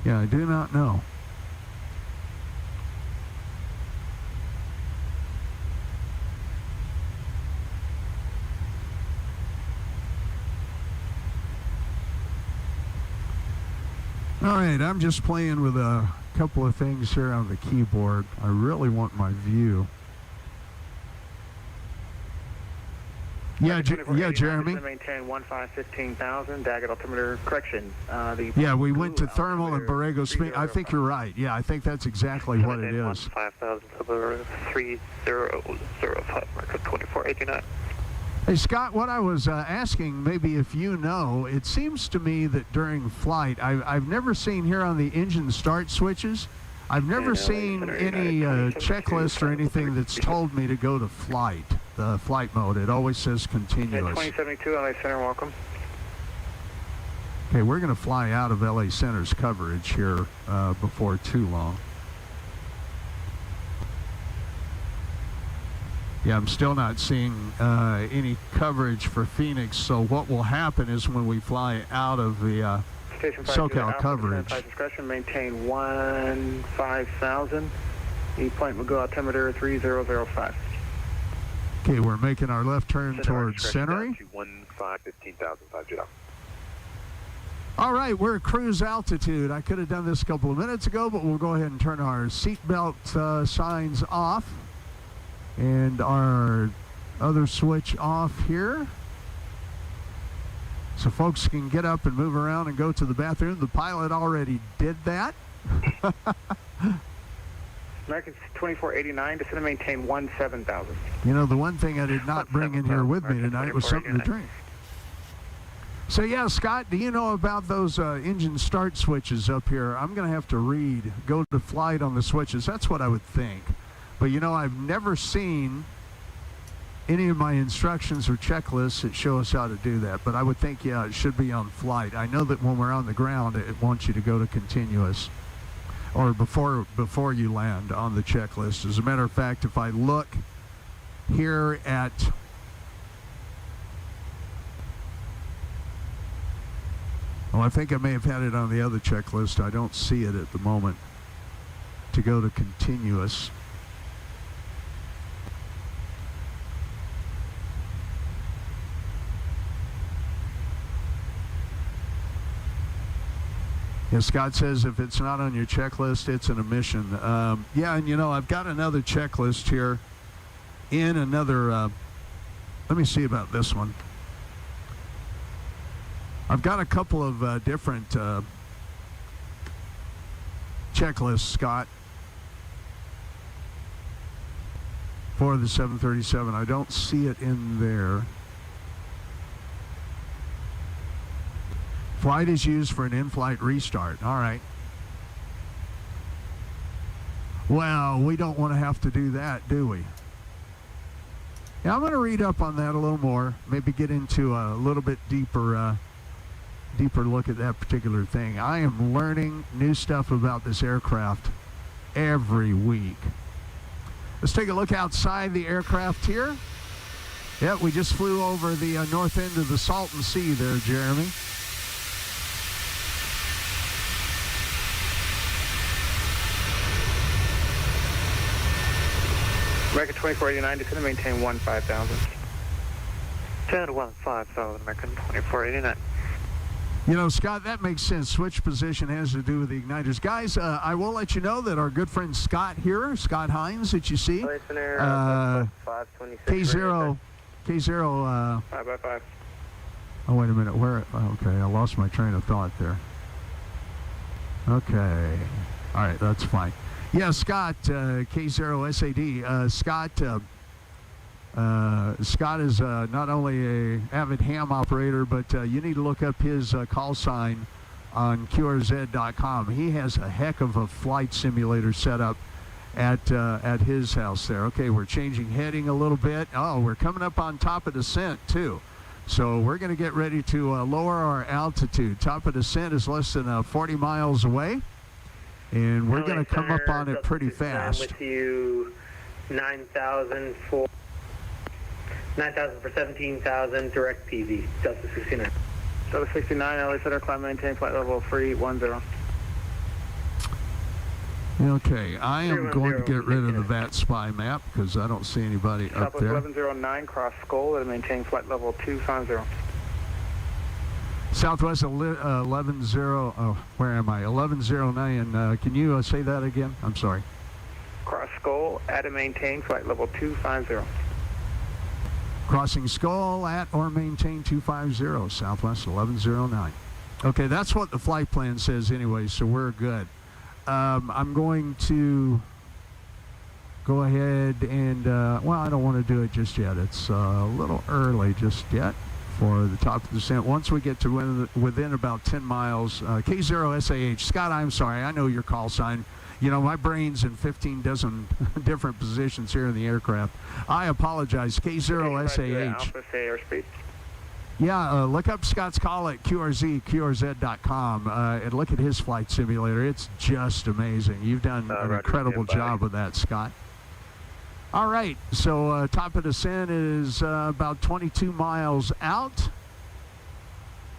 B: Yeah, I do not know. All right, I'm just playing with a couple of things here on the keyboard. I really want my view. Yeah, Jeremy.
C: Maintain 1515,000. Daggett altimeter correction.
B: Yeah, we went to thermal and Borrego Speed. I think you're right. Yeah, I think that's exactly what it is.
H: 5,000 3005 marker 2489.
B: Hey, Scott, what I was asking, maybe if you know, it seems to me that during flight, I've never seen here on the engine start switches, I've never seen any checklist or anything that's told me to go to flight, the flight mode. It always says continuous.
C: 2072, LA Center, welcome.
B: Okay, we're going to fly out of LA Center's coverage here before too long. Yeah, I'm still not seeing any coverage for Phoenix, so what will happen is when we fly out of the SoCal coverage.
C: Discretion, maintain 15,000. The plane will go altimeter 3005.
B: Okay, we're making our left turn towards Century.
I: 15,000.
B: All right, we're at cruise altitude. I could have done this a couple of minutes ago, but we'll go ahead and turn our seatbelt signs off and our other switch off here, so folks can get up and move around and go to the bathroom. The pilot already did that.
C: American 2489, descend and maintain 17,000.
B: You know, the one thing I did not bring in here with me tonight was something to drink. So yeah, Scott, do you know about those engine start switches up here? I'm going to have to go to flight on the switches. That's what I would think. But you know, I've never seen any of my instructions or checklists that show us how to do that. But I would think, yeah, it should be on flight. I know that when we're on the ground, it wants you to go to continuous, or before you land on the checklist. As a matter of fact, if I look here at I think I may have had it on the other checklist. I don't see it at the moment to go to continuous. Yeah, Scott says if it's not on your checklist, it's an omission. Yeah, and you know, I've got another checklist here in another, let me see about this one. I've got a couple of different checklists, Scott, for the 737. I don't see it in there. Flight is used for an in-flight restart. All right. Well, we don't want to have to do that, do we? Yeah, I'm going to read up on that a little more. Maybe get into a little bit deeper look at that particular thing. I am learning new stuff about this aircraft every week. Let's take a look outside the aircraft here. Yeah, we just flew over the north end of the Salton Sea there, Jeremy.
C: American 2489, descend and maintain 15,000.
H: 10-15,000, American 2489.
B: You know, Scott, that makes sense. Switch position has to do with the igniters. Guys, I will let you know that our good friend Scott here, Scott Hines, that you see, K0,
C: 5x5.
B: Oh, wait a minute. Okay, I lost my train of thought there. Okay. All right, that's fine. Yeah, Scott, K0SAD. Scott is not only a avid ham operator, but you need to look up his call sign on QRZ.com. He has a heck of a flight simulator set up at his house there. Okay, we're changing heading a little bit. Oh, we're coming up on top of descent too. So we're going to get ready to lower our altitude. Top of descent is less than 40 miles away, and we're going to come up on it pretty fast.
H: With you 9,000 for 17,000 direct PV, Delta 69.
C: Delta 69, LA Center, climb maintain flight level 310.
B: Okay, I am going to get rid of the VAT spy map because I don't see anybody up there.
C: 1109, cross Skull, and maintain flight level 250.
B: Southwest 110, oh, where am I? 1109, can you say that again? I'm sorry.
C: Cross Skull, add and maintain flight level 250.
B: Crossing Skull at or maintain 250, Southwest 1109. Okay, that's what the flight plan says anyway, so we're good. I'm going to go ahead and, well, I don't want to do it just yet. It's a little early just yet for the top of the descent. Once we get to within about 10 miles, K0SAH. Scott, I'm sorry. I know your call sign. You know, my brain's in 15 dozen different positions here in the aircraft. I apologize. K0SAH.
C: Alpha, say airspeed.
B: Yeah, look up Scott's call at QRZ.com and look at his flight simulator. It's just amazing. You've done an incredible job with that, Scott. All right, so top of descent is about 22 miles out.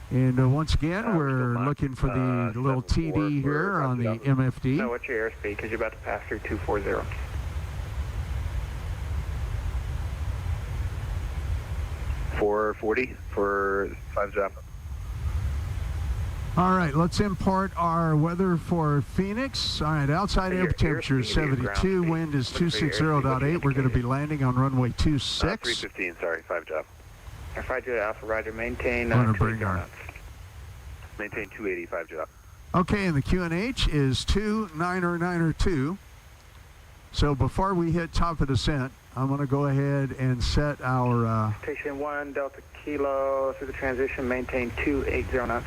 B: And once again, we're looking for the little TD here on the MFD.
C: So what's your airspeed? Because you're about to pass through 240.
I: 440 for 5 Java.
B: All right, let's import our weather for Phoenix. All right, outside air temperature is 72, wind is 260.8. We're going to be landing on runway 26.
I: 315, sorry, 5 Java.
C: 5 Juliet Alpha, Roger, maintain
B: I'm going to bring our...
I: Maintain 285 Java.
B: Okay, and the QNH is 29902. So before we hit top of descent, I'm going to go ahead and set our...
C: Station 1, Delta Kilo, through the transition, maintain 280 knots.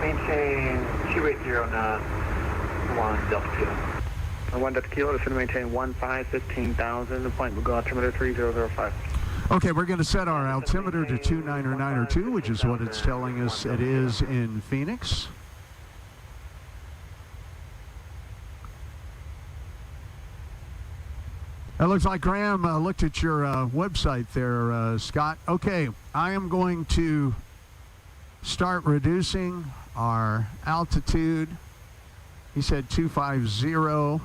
C: Maintain 280 knots, 1 Delta Kilo. 1 Delta Kilo, it's going to maintain 15,000. The point will go altimeter 3005.
B: Okay, we're going to set our altimeter to 29902, which is what it's telling us it is in Phoenix. It looks like Graham looked at your website there, Scott. Okay, I am going to start reducing our altitude. He said 250,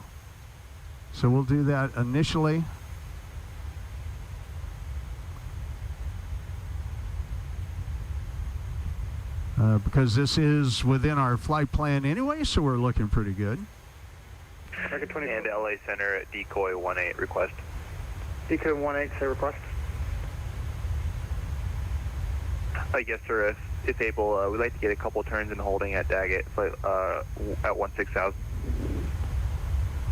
B: so we'll do that initially. Because this is within our flight plan anyway, so we're looking pretty good.
I: And LA Center at decoy 18 request.
C: Decoy 18, say request.
I: Yes, sir. If able, we'd like to get a couple turns and holding at Daggett at 16,000.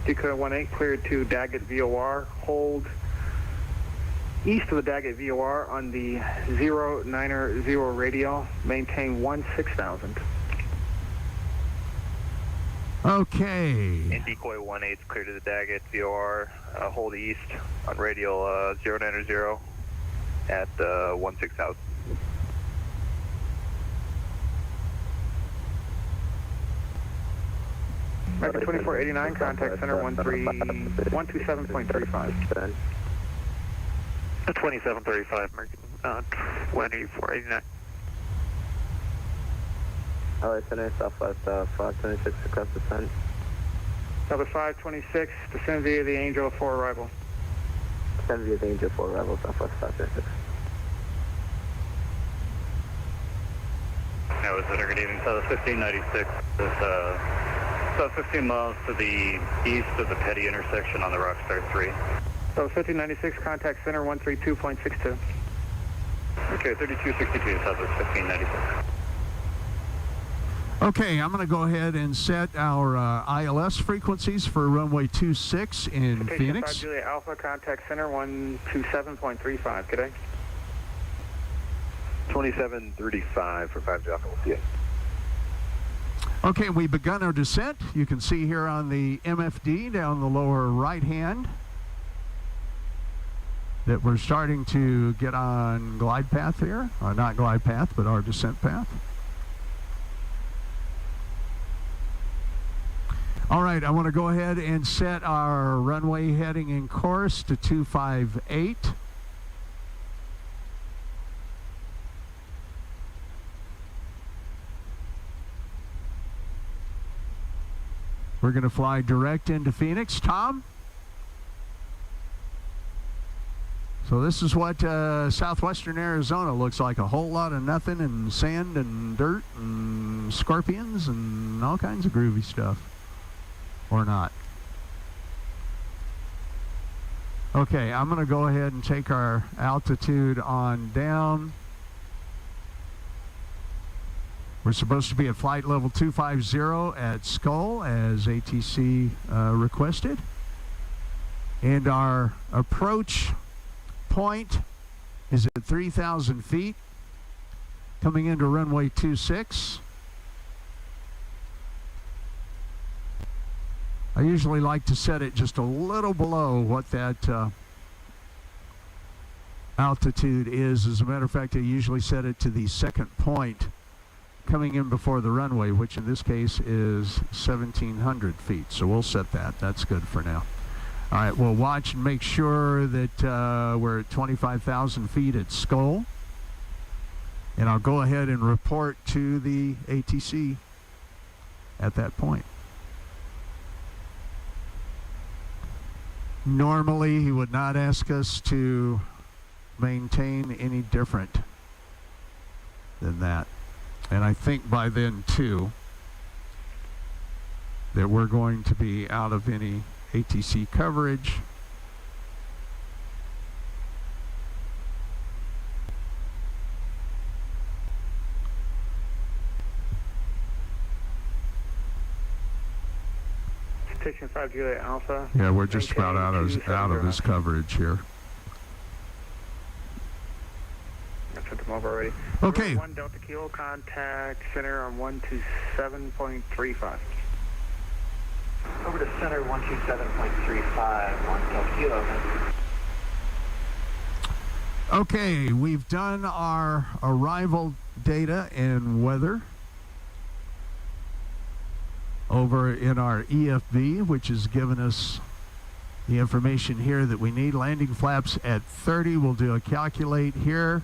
C: Decoy 18, cleared to Daggett VOR. Hold east of the Daggett VOR on the 090 radio. Maintain 16,000.
B: Okay.
I: And decoy 18 clear to the Daggett VOR. Hold east on radial 090 at 16,000.
C: Record 2489, contact center 127.35.
I: 2735, 2489.
H: LA Center, Southwest 526, across descent.
C: Southwest 526, descend via the Angel 4 arrival.
H: Descend via the Angel 4 arrival, Southwest 526.
E: That was good evening. Southwest 1596 is about 15 miles to the east of the Petty intersection on the Rockstar 3.
C: So 1596, contact center 132.62.
E: Okay, 3262, Southwest 1596.
B: Okay, I'm going to go ahead and set our ILS frequencies for runway 26 in Phoenix.
C: 5 Juliet Alpha, contact center 127.35. Good day.
I: 2735 for 5 Java. Yeah.
B: Okay, we've begun our descent. You can see here on the MFD down the lower right hand that we're starting to get on glide path here. Not glide path, but our descent path. All right, I want to go ahead and set our runway heading in course to 258. We're going to fly direct into Phoenix. Tom? So this is what southwestern Arizona looks like. A whole lot of nothing and sand and dirt and scorpions and all kinds of groovy stuff. Or not. Okay, I'm going to go ahead and take our altitude on down. We're supposed to be at flight level 250 at Skull as ATC requested. And our approach point is at 3,000 feet, coming into runway 26. I usually like to set it just a little below what that altitude is. As a matter of fact, I usually set it to the second point coming in before the runway, which in this case is 1,700 feet. So we'll set that. That's good for now. All right, we'll watch and make sure that we're at 25,000 feet at Skull. And I'll go ahead and report to the ATC at that point. Normally, he would not ask us to maintain any different than that. And I think by then, too, that we're going to be out of any ATC coverage.
C: Station 5 Juliet Alpha.
B: Yeah, we're just about out of his coverage here.
C: I sent them over already.
B: Okay.
C: 1 Delta Kilo, contact center on 127.35.
H: Over to center 127.35 on Delta Kilo.
B: Okay, we've done our arrival data and weather over in our EFB, which has given us the information here that we need. Landing flaps at 30. We'll do a calculate here.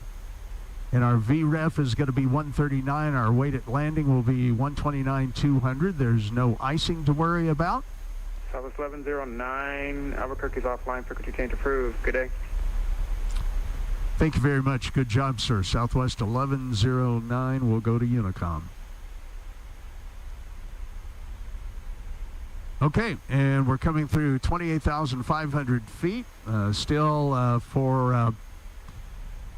B: And our VREF is going to be 139. Our weight at landing will be 129,200. There's no icing to worry about.
C: Southwest 1109, Albuquerque's offline, frequency change approved. Good day.
B: Thank you very much. Good job, sir. Southwest 1109 will go to Unicom. Okay, and we're coming through 28,500 feet, still for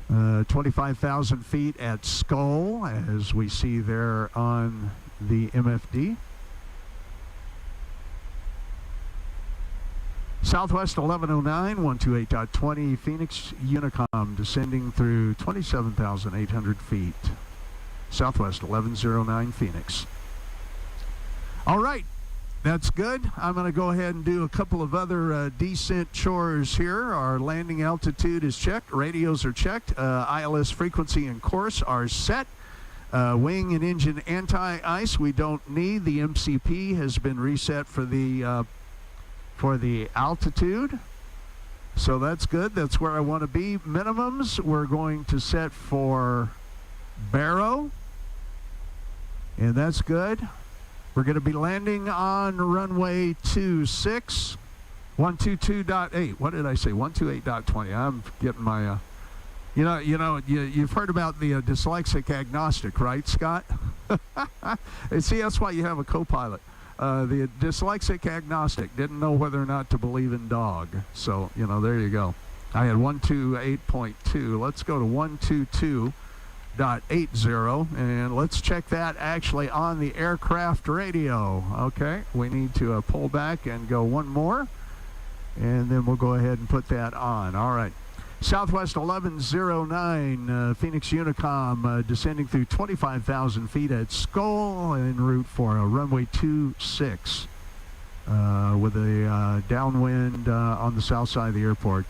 B: 25,000 feet at Skull, as we see there on the MFD. Southwest 1109, 128.20, Phoenix Unicom, descending through 27,800 feet. Southwest 1109, Phoenix. All right. That's good. I'm going to go ahead and do a couple of other descent chores here. Our landing altitude is checked. Radios are checked. ILS frequency and course are set. Wing and engine anti-ice we don't need. The MCP has been reset for the altitude. So that's good. That's where I want to be. Minimums we're going to set for Barrow. And that's good. We're going to be landing on runway 26, 122.8. What did I say? 128.20. I'm getting my, you've heard about the dyslexic agnostic, right, Scott? See, that's why you have a co-pilot. The dyslexic agnostic didn't know whether or not to believe in dog. So, there you go. I had 128.2. Let's go to 122.80, and let's check that actually on the aircraft radio. Okay, we need to pull back and go one more, and then we'll go ahead and put that on. All right, Southwest 1109, Phoenix Unicom, descending through 25,000 feet at Skull en route for a runway 26 with a downwind on the south side of the airport.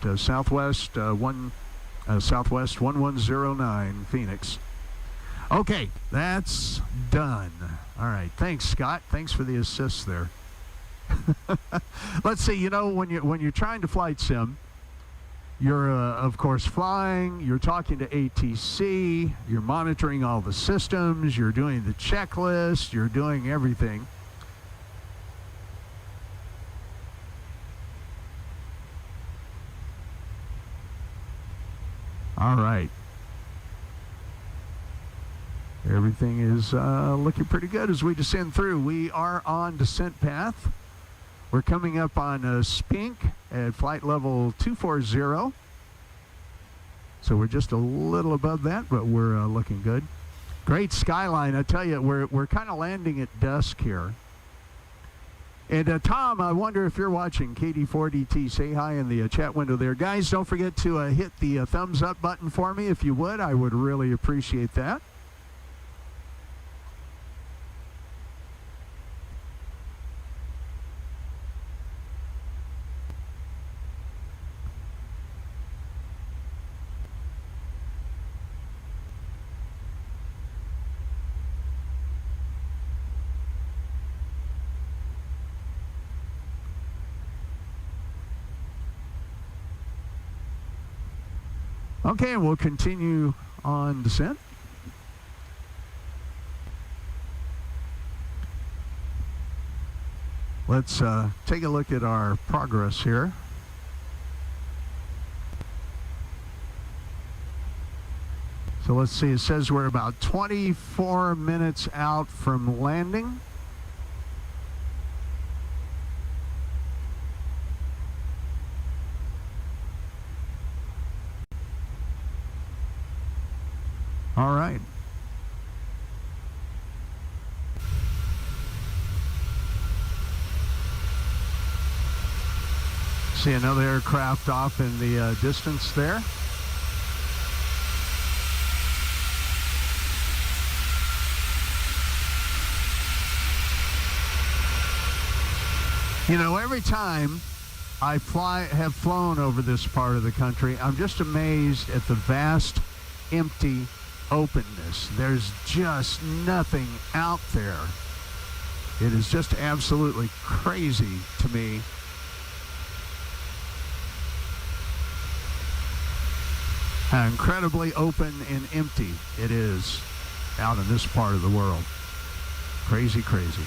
B: Southwest 1109, Phoenix. Okay, that's done. All right, thanks, Scott. Thanks for the assist there. Let's see. When you're trying to flight sim, you're of course flying. You're talking to ATC. You're monitoring all the systems. You're doing the checklist. You're doing everything. All right. Everything is looking pretty good as we descend through. We are on descent path We're coming up on Spink at flight level 240. So we're just a little above that, but we're looking good. Great skyline. I tell you, we're kind of landing at dusk here. And Tom, I wonder if you're watching KD4DT. Say hi in the chat window there. Guys, don't forget to hit the thumbs up button for me if you would. I would really appreciate that. Okay, we'll continue on descent. Let's take a look at our progress here. So let's see, it says we're about 24 minutes out from landing. All right. See another aircraft off in the distance there. You know, every time I have flown over this part of the country, I'm just amazed at the vast, empty openness. There's just nothing out there. It is just absolutely crazy to me. How incredibly open and empty it is out in this part of the world. Crazy, crazy.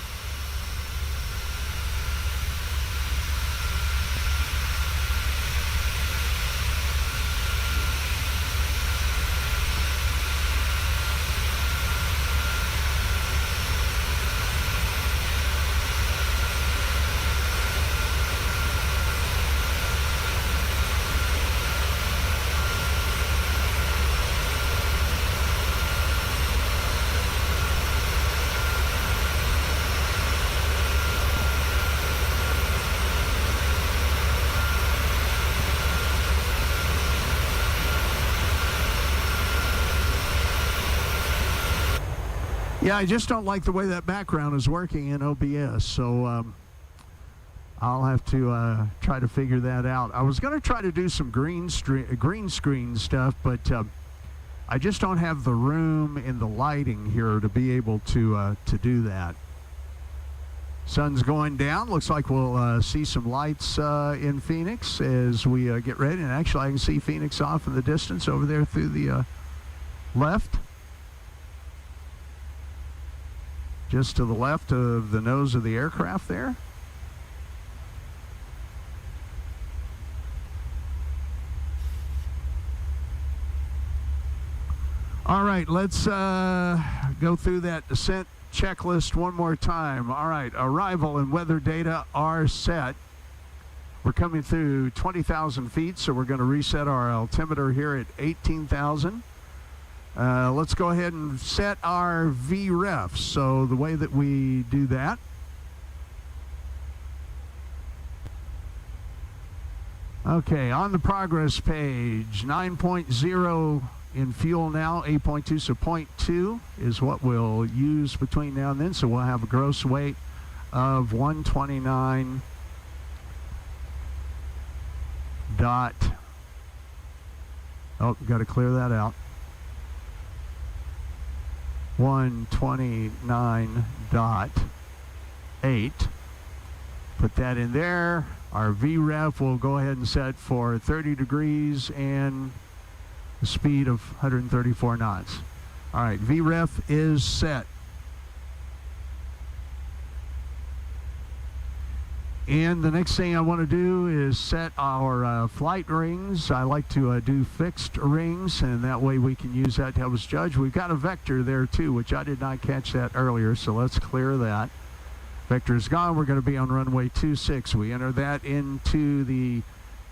B: Yeah, I just don't like the way that background is working in OBS, so I'll have to try to figure that out. I was going to try to do some green screen stuff, but I just don't have the room and the lighting here to be able to do that. Sun's going down. Looks like we'll see some lights in Phoenix as we get ready. And actually, I can see Phoenix off in the distance over there through the left. Just to the left of the nose of the aircraft there. All right, let's go through that descent checklist one more time. All right, arrival and weather data are set. We're coming through 20,000 feet, so we're going to reset our altimeter here at 18,000. Let's go ahead and set our VREF. So the way that we do that, okay, on the progress page, 9.0 in fuel now, 8.2, so 0.2 is what we'll use between now and then. So we'll have a gross weight of 129 dot, oh, got to clear that out. 129.8. Put that in there. Our VREF will go ahead and set for 30 degrees and a speed of 134 knots. All right, VREF is set. And the next thing I want to do is set our flight rings. I like to do fixed rings, and that way we can use that to help us judge. We've got a vector there too, which I did not catch that earlier, so let's clear that. Vector is gone. We're going to be on runway 26. We enter that into the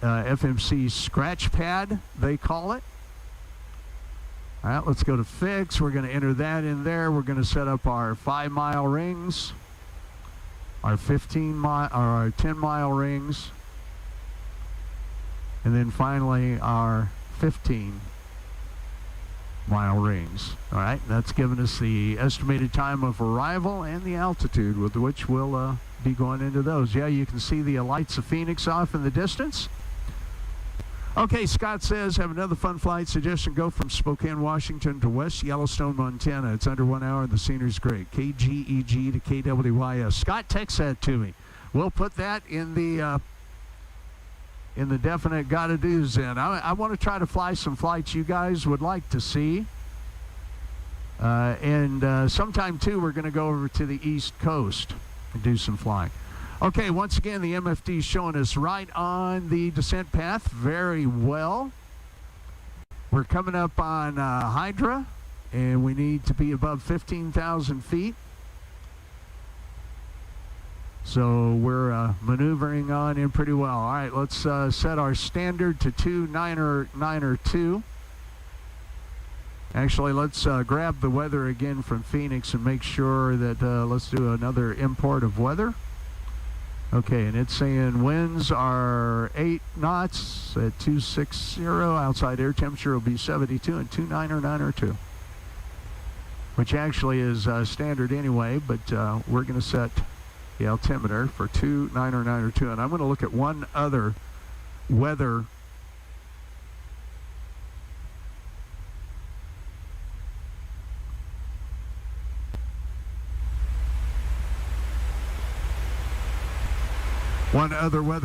B: FMC scratch pad, they call it. All right, let's go to fix. We're going to enter that in there. We're going to set up our 5-mile rings, our 15-mile, or our 10-mile rings, and then finally our 15-mile rings. All right, that's giving us the estimated time of arrival and the altitude with which we'll be going into those. Yeah, you can see the lights of Phoenix off in the distance. Okay, Scott says, have another fun flight suggestion. Go from Spokane, Washington to West Yellowstone, Montana. It's under 1 hour and the scenery's great. KGEG to KWYS. Scott, text that to me. We'll put that in the definite gotta do's then. I want to try to fly some flights you guys would like to see. And sometime too, we're going to go over to the East Coast and do some flying. Okay, once again, the MFD is showing us right on the descent path very well. We're coming up on Hydra, and we need to be above 15,000 feet. So we're maneuvering on in pretty well. All right, let's set our standard to 2992. Actually, let's grab the weather again from Phoenix and make sure that let's do another import of weather. Okay, and it's saying winds are 8 knots at 260. Outside air temperature will be 72 and 29902, which actually is standard anyway, but we're going to set the altimeter for 29902. And I'm going to look at one other weather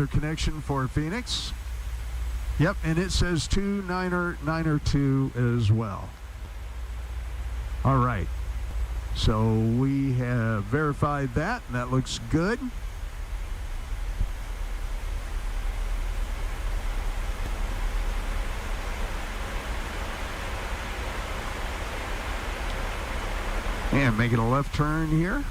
B: connection for Phoenix. Yep, and it says 29902 as well. All right. So we have verified that, and that looks good. And making a left turn here.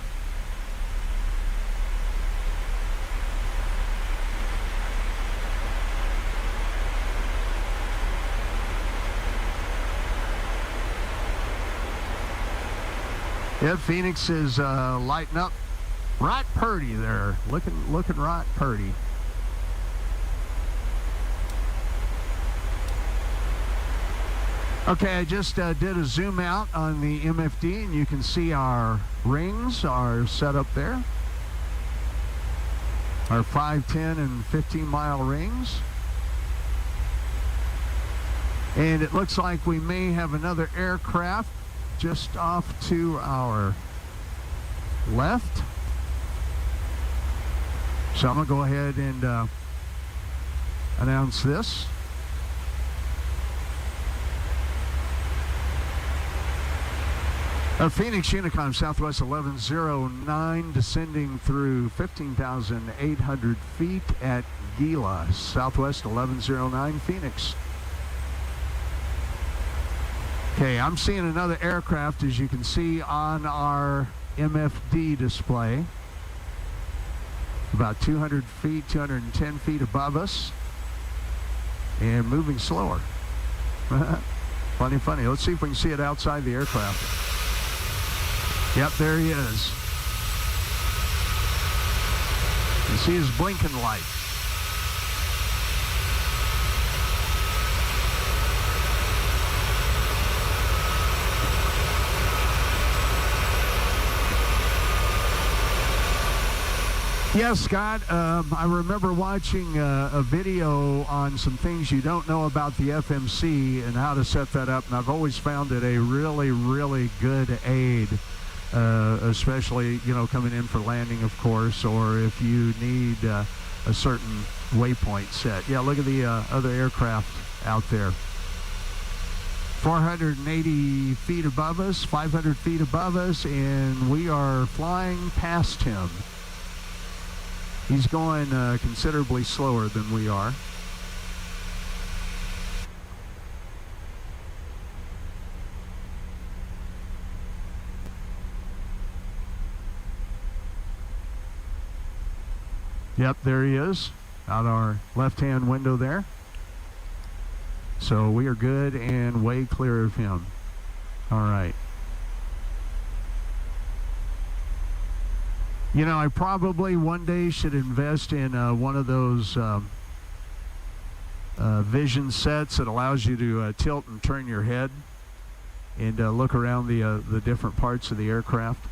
B: Yeah, Phoenix is lighting up right purty there. Looking right purty. Okay, I just did a zoom out on the MFD, and you can see our rings are set up there. Our 5, 10, and 15-mile rings. And it looks like we may have another aircraft just off to our left. So I'm going to go ahead and announce this. Phoenix Unicom Southwest 1109 descending through 15,800 feet at Gila. Southwest 1109 Phoenix. Okay, I'm seeing another aircraft, as you can see on our MFD display. About 200 feet, 210 feet above us. And moving slower. Funny. Let's see if we can see it outside the aircraft. Yep, there he is. You see his blinking light. Yes, Scott, I remember watching a video on some things you don't know about the FMC and how to set that up, and I've always found it a really, really good aid, especially, coming in for landing, of course, or if you need a certain waypoint set. Yeah, look at the other aircraft out there. 480 feet above us, 500 feet above us, and we are flying past him. He's going considerably slower than we are. Yep, there he is, out our left-hand window there. So we are good and way clear of him. All right. You know, I probably one day should invest in one of those vision sets that allows you to tilt and turn your head and look around the different parts of the aircraft.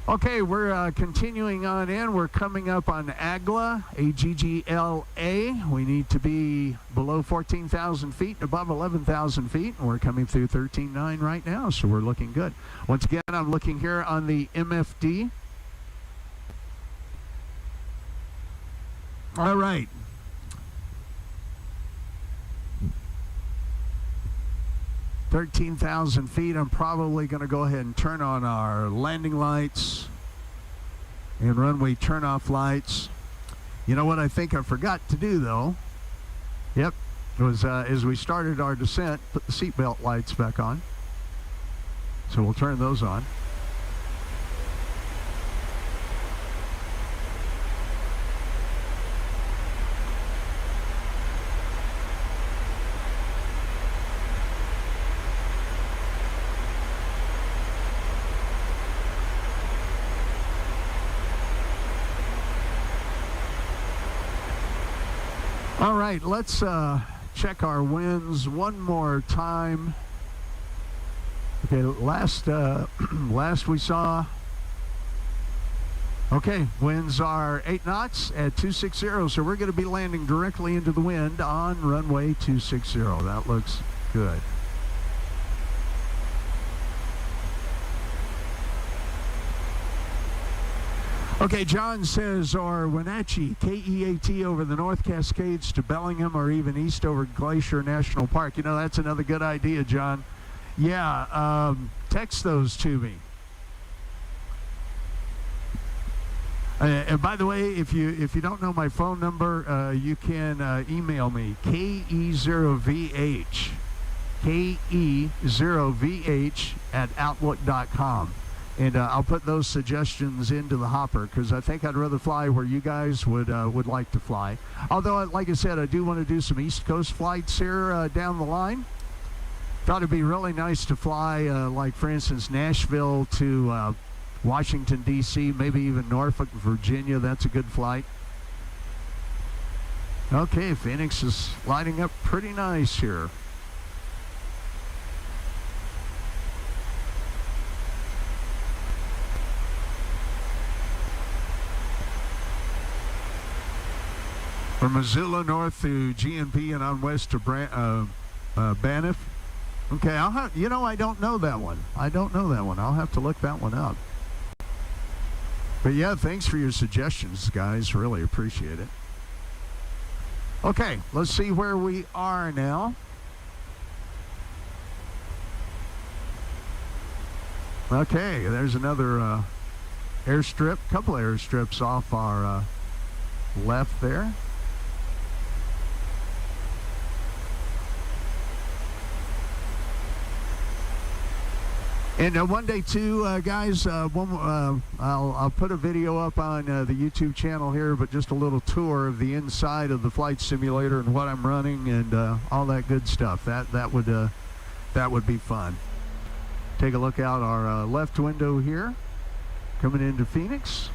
B: Okay, we're continuing on in. We're coming up on AGLA, A-G-G-L-A. We need to be below 14,000 feet, above 11,000 feet, and we're coming through 13.9 right now, so we're looking good. Once again, I'm looking here on the MFD. All right. "13,000 feet, I'm probably going to go ahead and turn on our landing lights and runway turn-off lights. You know what I think I forgot to do, though? Yep, it was as we started our descent, put the seatbelt lights back on. So we'll turn those on. All right, let's check our winds one more time. Okay, last we saw. Okay, winds are 8 knots at 260, so we're going to be landing directly into the wind on runway 260. That looks good. Okay, John says, or Wenatchee, K-E-A-T, over the North Cascades to Bellingham, or even east over Glacier National Park. You know, that's another good idea, John. Yeah, text those to me. And by the way, if you don't know my phone number, you can email me, KE0VH, KE0VH @outlook.com. And I'll put those suggestions into the hopper, because I think I'd rather fly where you guys would like to fly. Although, like I said, I do want to do some East Coast flights here down the line. Thought it'd be really nice to fly, like, for instance, Nashville to Washington, D.C., maybe even Norfolk, Virginia. That's a good flight. Okay, Phoenix is lighting up pretty nice here. From Missoula north to GNP and on west to Banff. Okay, I don't know that one. I'll have to look that one up. But yeah, thanks for your suggestions, guys. Really appreciate it. Okay, let's see where we are now. Okay, there's another airstrip, couple of airstrips off our left there. And one day too, guys, I'll put a video up on the YouTube channel here, but just a little tour of the inside of the flight simulator and what I'm running and all that good stuff. That would be fun. Take a look out our left window here, coming into Phoenix.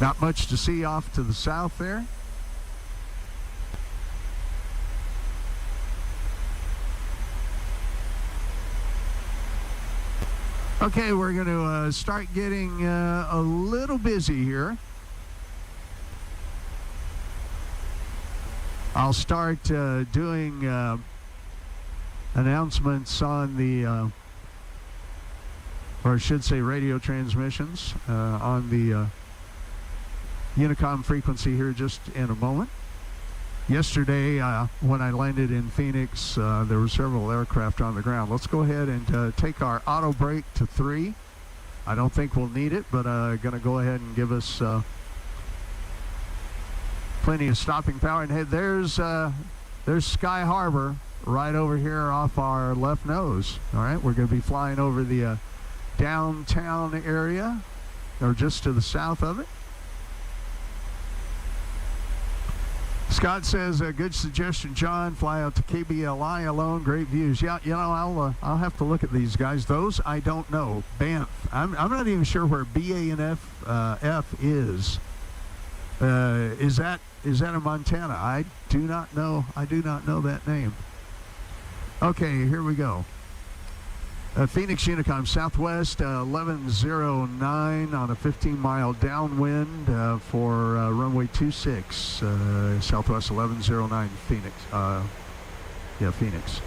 B: Not much to see off to the south there. Okay, we're going to start getting a little busy here. I'll start doing announcements on the, or I should say radio transmissions on the Unicom frequency here just in a moment. Yesterday, when I landed in Phoenix, there were several aircraft on the ground. Let's go ahead and take our auto brake to 3. I don't think we'll need it, but going to go ahead and give us plenty of stopping power. And hey, there's Sky Harbor right over here off our left nose. All right, we're going to be flying over the downtown area, or just to the south of it. Scott says, good suggestion, John. Fly out to KBLI alone. Great views. Yeah, you know, I'll have to look at these guys. Those I don't know. Banff. I'm not even sure where F is. Is that in Montana? I do not know. I do not know that name. Okay, here we go. Phoenix Unicom, Southwest 1109 on a 15-mile downwind for runway 26, Southwest 1109 Phoenix. Phoenix.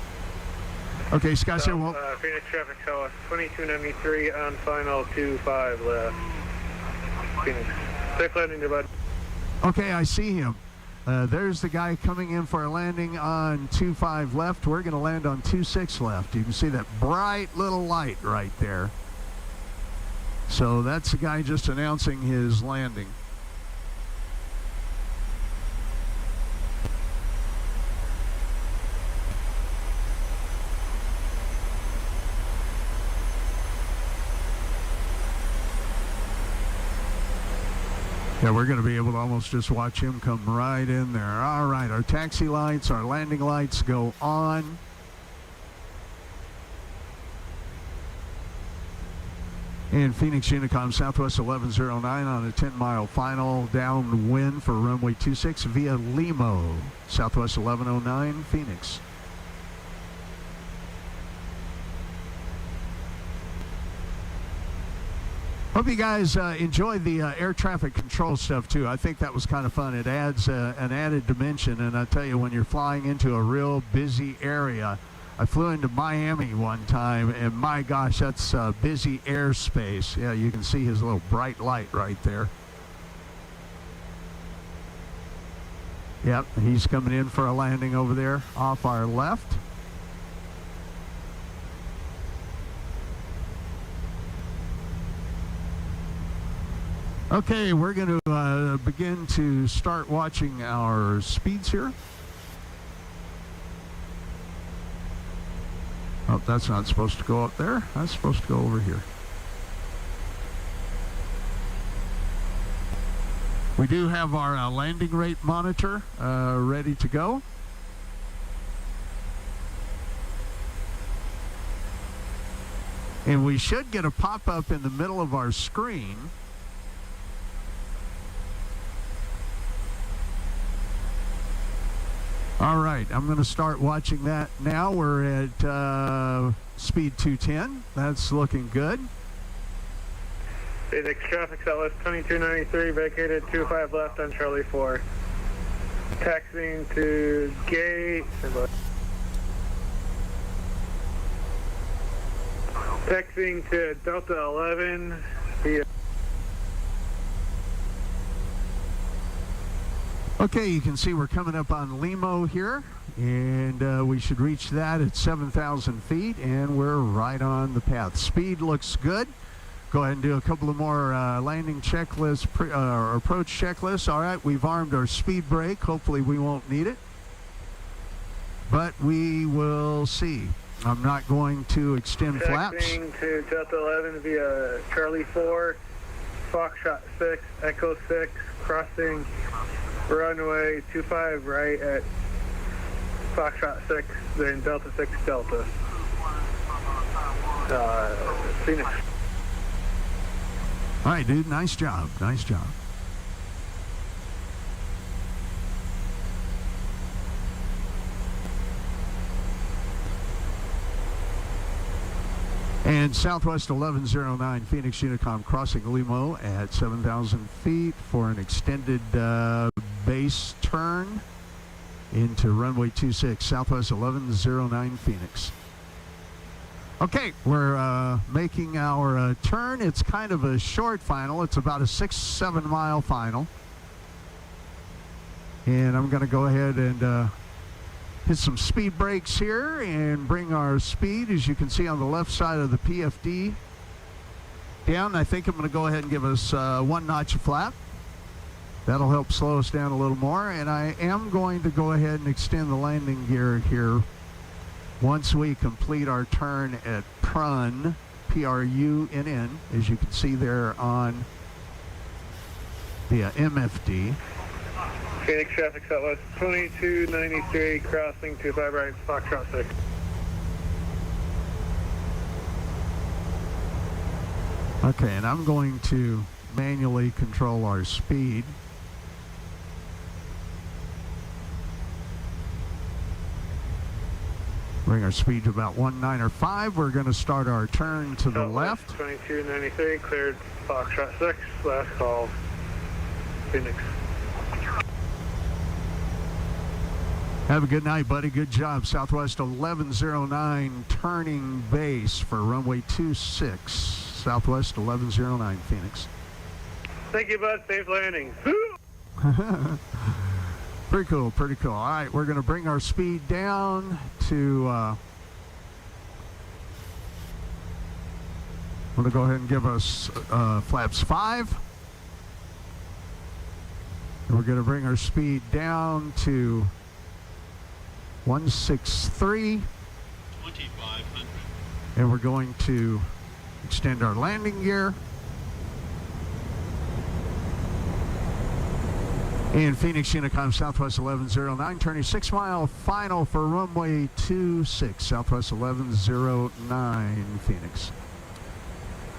B: Okay, Scott said, well...
C: Phoenix traffic, Southwest 2293 on final 25 left. Phoenix. Safe landing, bud.
B: Okay, I see him. There's the guy coming in for a landing on 25 left. We're going to land on 26 left. You can see that bright little light right there. So that's the guy just announcing his landing. Yeah, we're going to be able to almost just watch him come right in there. All right, our taxi lights, our landing lights go on. And Phoenix Unicom, Southwest 1109 on a 10-mile final downwind for runway 26 via Limo, Southwest 1109, Phoenix. Hope you guys enjoyed the air traffic control stuff too. I think that was kind of fun. It adds an added dimension, and I tell you, when you're flying into a real busy area, I flew into Miami one time, and my gosh, that's busy airspace. Yeah, you can see his little bright light right there. Yep, he's coming in for a landing over there off our left. Okay, we're going to begin to start watching our speeds here. Oh, that's not supposed to go up there. That's supposed to go over here. We do have our landing rate monitor ready to go. And we should get a pop-up in the middle of our screen. All right, I'm going to start watching that now. We're at speed 210. That's looking good.
C: Phoenix traffic, Southwest 2293, vacated 25 left on Charlie 4. Taxiing to gate. Taxiing to Delta 11 via.
B: Okay, you can see we're coming up on Limo here, and we should reach that at 7,000 feet, and we're right on the path. Speed looks good. Go ahead and do a couple of more landing checklists, or approach checklists. All right, we've armed our speed brake. Hopefully we won't need it, but we will see. I'm not going to extend flaps.
C: Taxiing to Delta 11 via Charlie 4, Foxtrot 6, Echo 6, crossing runway 25 right at Foxtrot 6, then Delta 6 Delta. Phoenix.
B: All right, dude, nice job. Nice job. And Southwest 1109 Phoenix Unicom crossing Limo at 7,000 feet for an extended base turn into runway 26, Southwest 1109 Phoenix. Okay, we're making our turn. It's kind of a short final. It's about a 6-7 mile final. And I'm going to go ahead and hit some speed brakes here and bring our speed, as you can see on the left side of the PFD, down. I think I'm going to go ahead and give us 1 notch of flap. That'll help slow us down a little more. And I am going to go ahead and extend the landing gear here once we complete our turn at Prun PRUNN, as you can see there on the MFD.
C: Phoenix traffic Southwest 2293 crossing 25 right, Foxtrot 6.
B: Okay, and I'm going to manually control our speed. Bring our speed to about 195. We're going to start our turn to the left.
C: 2293 cleared Foxtrot 6. Last call, Phoenix.
B: Have a good night, buddy. Good job. Southwest 1109 turning base for runway 26. Southwest 1109 Phoenix.
C: Thank you, bud. Safe landings.
B: Pretty cool, pretty cool. All right, we're going to bring our speed down to, I'm going to go ahead and give us flaps 5. And we're going to bring our speed down to 163.
F: 2500.
B: And we're going to extend our landing gear. In Phoenix, Unicom, Southwest 1109, turning 6 mile final for runway 26, Southwest 1109, Phoenix.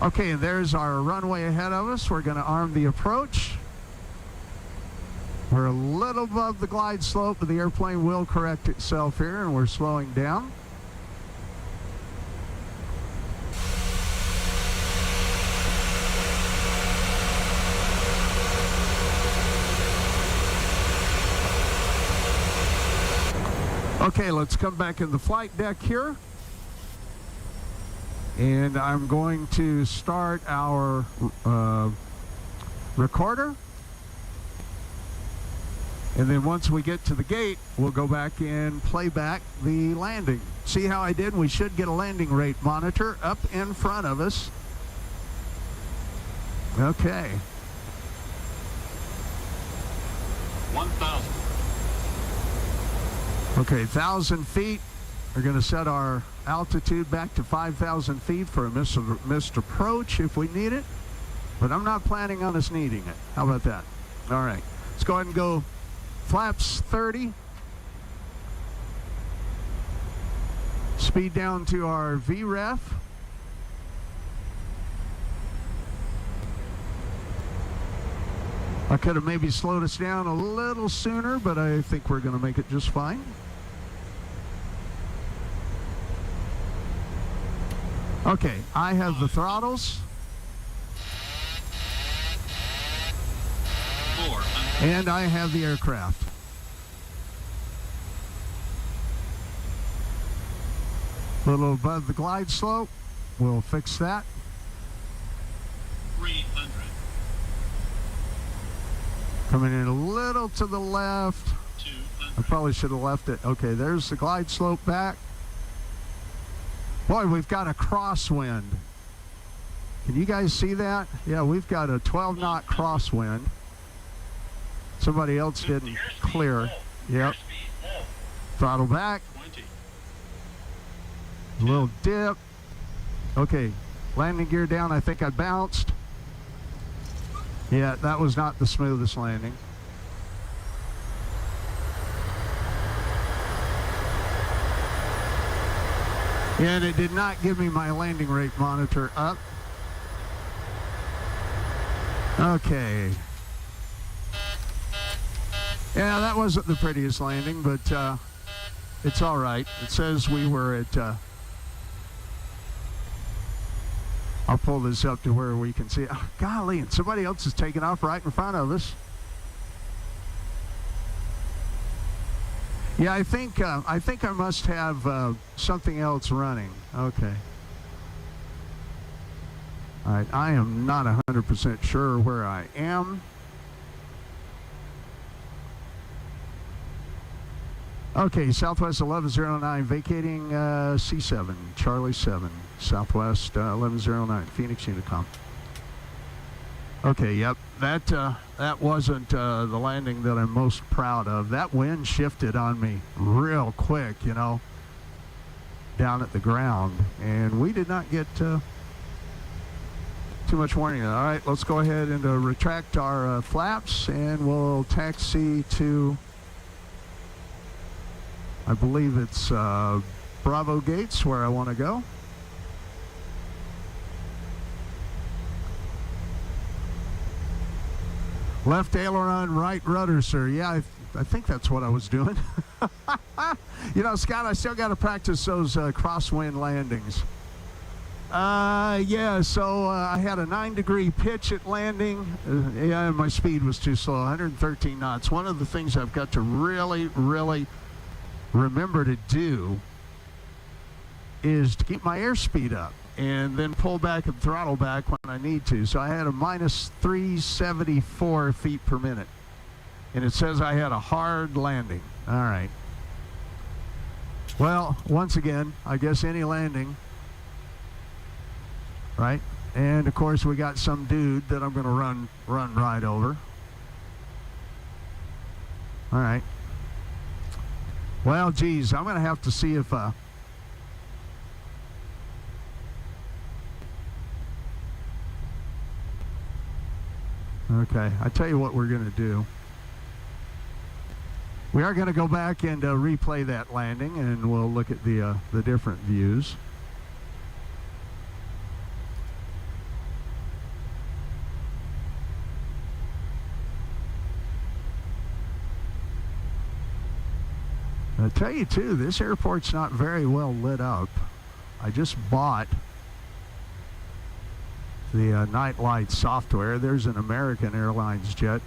B: Okay, and there's our runway ahead of us. We're going to arm the approach. We're a little above the glide slope, but the airplane will correct itself here, and we're slowing down. Okay, let's come back in the flight deck here. And I'm going to start our recorder. And then once we get to the gate, we'll go back and play back the landing. See how I did? We should get a landing rate monitor up in front of us. Okay.
F: 1,000.
B: Okay, 1,000 feet. We're going to set our altitude back to 5,000 feet for a missed approach if we need it. But I'm not planning on us needing it. How about that? All right. Let's go ahead and go flaps 30. Speed down to our VREF. I could have maybe slowed us down a little sooner, but I think we're going to make it just fine. Okay, I have the throttles.
F: 400.
B: And I have the aircraft. A little above the glide slope. We'll fix that.
F: 300.
B: Coming in a little to the left.
F: 200.
B: I probably should have left it. Okay, there's the glide slope back. Boy, we've got a crosswind. Can you guys see that? Yeah, we've got a 12-knot crosswind. Somebody else didn't clear. Yep. Throttle back.
F: 20.
B: A little dip. Okay, landing gear down. I think I bounced. Yeah, that was not the smoothest landing. And it did not give me my landing rate monitor up. Okay. Yeah, that wasn't the prettiest landing, but it's all right. It says we were at... I'll pull this up to where we can see it. Oh, golly, and somebody else is taking off right in front of us. Yeah, I think I must have something else running. Okay. All right, I am not 100% sure where I am. Okay, Southwest 1109, vacating C7, Charlie 7, Southwest 1109, Phoenix Unicom. Okay, yep, that wasn't the landing that I'm most proud of. That wind shifted on me real quick, you know, down at the ground, and we did not get Too much warning. All right, let's go ahead and retract our flaps, and we'll taxi to, I believe it's Bravo Gates, where I want to go. Left aileron, right rudder, sir. Yeah, I think that's what I was doing. You know, Scott, I still got to practice those crosswind landings. Yeah, so I had a 9-degree pitch at landing. Yeah, my speed was too slow, 113 knots. One of the things I've got to really, really remember to do is to keep my airspeed up and then pull back and throttle back when I need to. So I had a minus 374 feet per minute. And it says I had a hard landing. All right. Well, once again, I guess any landing, right? And of course we got some dude that I'm going to run right over. All right. Well, geez, I'm going to have to see if okay, I tell you what we're going to do. We are going to go back and replay that landing, and we'll look at the different views. I tell you too, this airport's not very well lit up. I just bought the night light software. There's an American Airlines jet.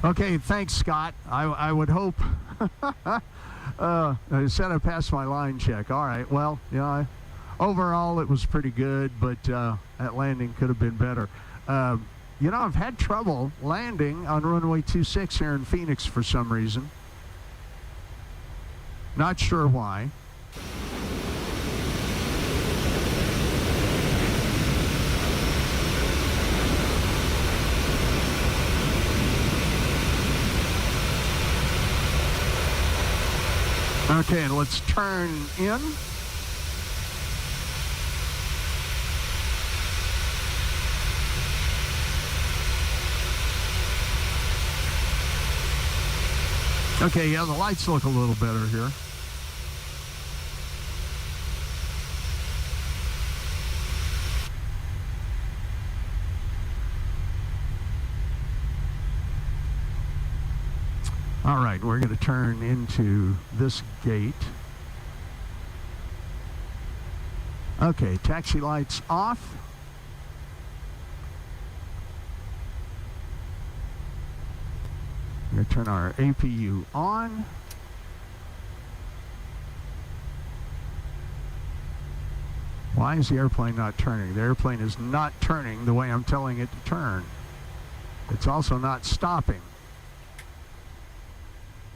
B: Okay, thanks, Scott. I would hope. I said I passed my line check. All right, well, yeah, overall it was pretty good, but that landing could have been better. You know, I've had trouble landing on runway 26 here in Phoenix for some reason. Not sure why. Okay, let's turn in. Okay, yeah, the lights look a little better here. All right, we're going to turn into this gate. Okay, taxi lights off. We're going to turn our APU on. Why is the airplane not turning? The airplane is not turning the way I'm telling it to turn. It's also not stopping.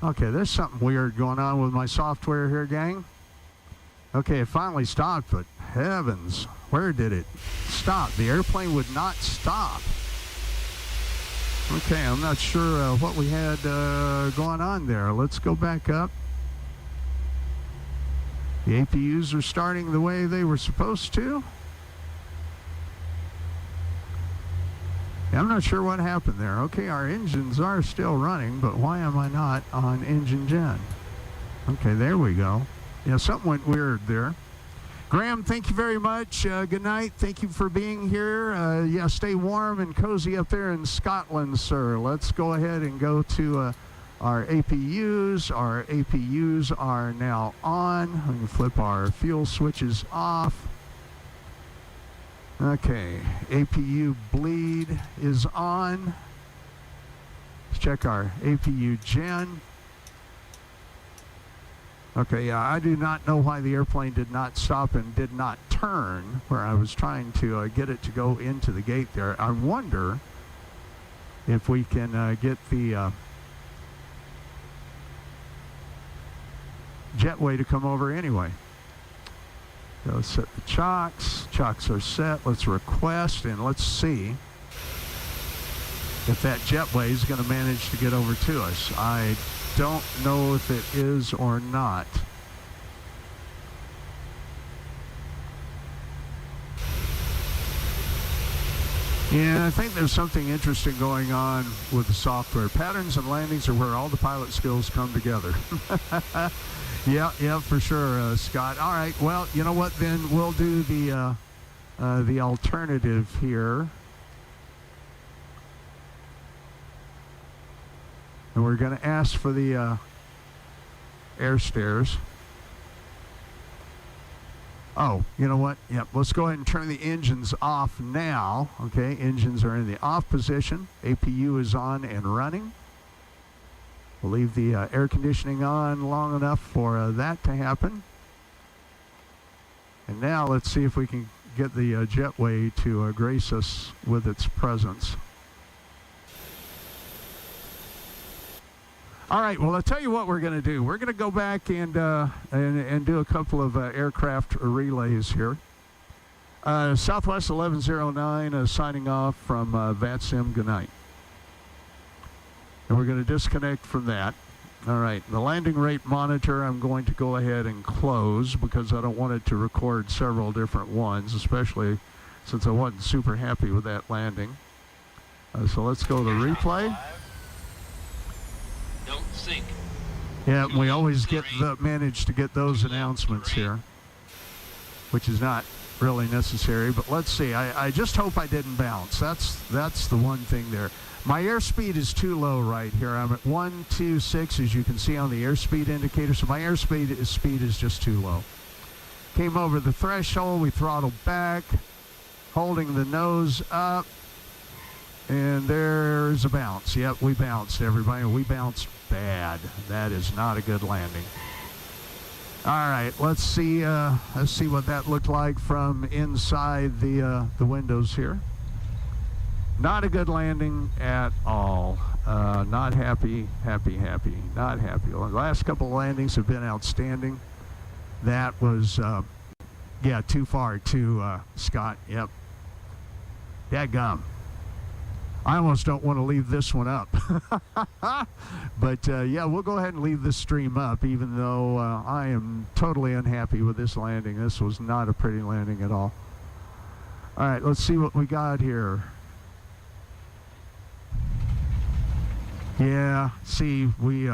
B: Okay, there's something weird going on with my software here, gang. Okay, it finally stopped, but heavens, where did it stop? The airplane would not stop. Okay, I'm not sure what we had going on there. Let's go back up. The APUs are starting the way they were supposed to. I'm not sure what happened there. Okay, our engines are still running, but why am I not on engine gen? Okay, there we go. Yeah, something went weird there. Graham, thank you very much. Good night. Thank you for being here. Yeah, stay warm and cozy up there in Scotland, sir. Let's go ahead and go to our APUs. Our APUs are now on. We can flip our fuel switches off. Okay, APU bleed is on. Let's check our APU gen. Okay, yeah, I do not know why the airplane did not stop and did not turn where I was trying to get it to go into the gate there. I wonder if we can get the jetway to come over anyway. Go set the chocks. Chocks are set. Let's request and let's see if that jetway is going to manage to get over to us. I don't know if it is or not. Yeah, I think there's something interesting going on with the software. Patterns and landings are where all the pilot skills come together. Yeah, for sure, Scott. All right, well, you know what, then we'll do the alternative here. And we're going to ask for the air stairs. Oh, you know what? Yep, let's go ahead and turn the engines off now. Okay, engines are in the off position. APU is on and running. We'll leave the air conditioning on long enough for that to happen. And now let's see if we can get the jetway to grace us with its presence. All right, well, I'll tell you what we're going to do. We're going to go back and do a couple of aircraft relays here. Southwest 1109 signing off from VATSIM. Good night. And we're going to disconnect from that. All right, the landing rate monitor I'm going to go ahead and close because I don't want it to record several different ones, especially since I wasn't super happy with that landing. So let's go to replay.
K: Don't sink.
B: Yeah, we always manage to get those announcements here, which is not really necessary. But let's see. I just hope I didn't bounce. That's the one thing there. My airspeed is too low right here. I'm at 126, as you can see on the airspeed indicator. So my airspeed is just too low. Came over the threshold. We throttled back, holding the nose up. And there's a bounce. Yep, we bounced, everybody. We bounced bad. That is not a good landing. All right, let's see what that looked like from inside the windows here. Not a good landing at all. Not happy. Not happy. The last couple of landings have been outstanding. That was, too far too, Scott. Yep. Dadgum. I almost don't want to leave this one up. But, we'll go ahead and leave this stream up, even though I am totally unhappy with this landing. This was not a pretty landing at all. All right, let's see what we got here. Yeah, see, we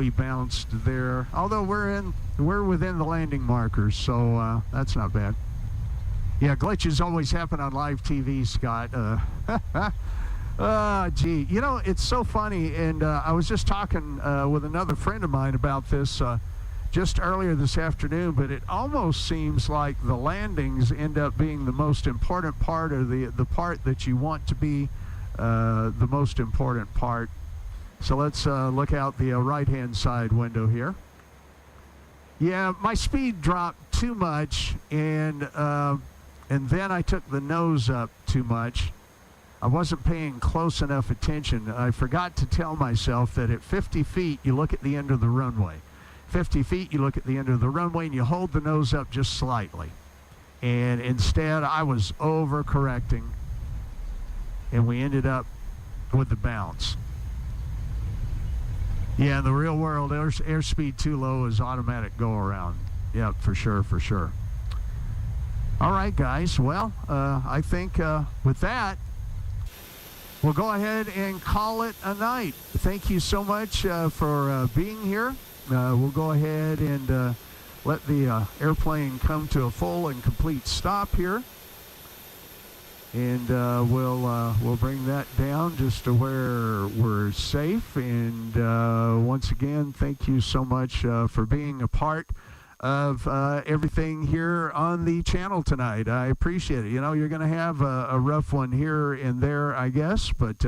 B: bounced there. Although we're within the landing markers, so that's not bad. Yeah, glitches always happen on live TV, Scott. Gee, you know, it's so funny, and I was just talking with another friend of mine about this just earlier this afternoon, but it almost seems like the landings end up being the most important part, or the part that you want to be the most important part. So let's look out the right-hand side window here. Yeah, my speed dropped too much, and then I took the nose up too much. I wasn't paying close enough attention. I forgot to tell myself that at 50 feet, you look at the end of the runway. 50 feet, you look at the end of the runway, and you hold the nose up just slightly. And instead, I was overcorrecting, and we ended up with the bounce. Yeah, in the real world, airspeed too low is automatic go around. Yeah, for sure. All right, guys. Well, I think with that, we'll go ahead and call it a night. Thank you so much for being here. We'll go ahead and let the airplane come to a full and complete stop here. And we'll bring that down just to where we're safe. And once again, thank you so much for being a part of everything here on the channel tonight. I appreciate it. You know, you're going to have a rough one here and there, I guess, but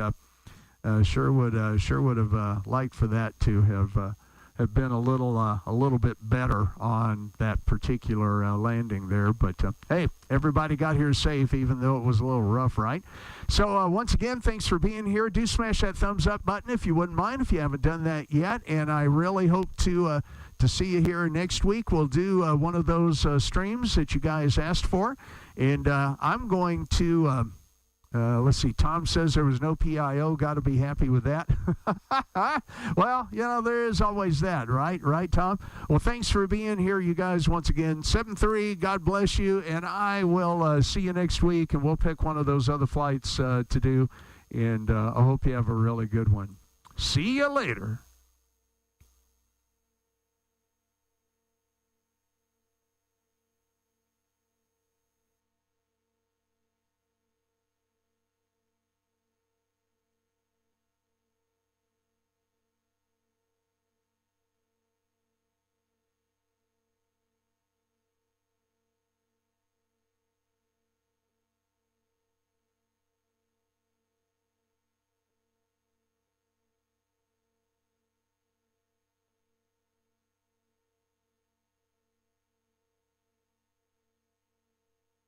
B: sure would have liked for that to have been a little bit better on that particular landing there. But hey, everybody got here safe, even though it was a little rough, right? So once again, thanks for being here. Do smash that thumbs up button if you wouldn't mind, if you haven't done that yet. And I really hope to see you here next week. We'll do one of those streams that you guys asked for, and I'm going to Let's see. Tom says there was no PIO. Got to be happy with that. Well, you know, there is always that, right? Right, Tom? Well, thanks for being here, you guys, once again. 7-3, God bless you, and I will see you next week, and we'll pick one of those other flights to do, and I hope you have a really good one. See you later.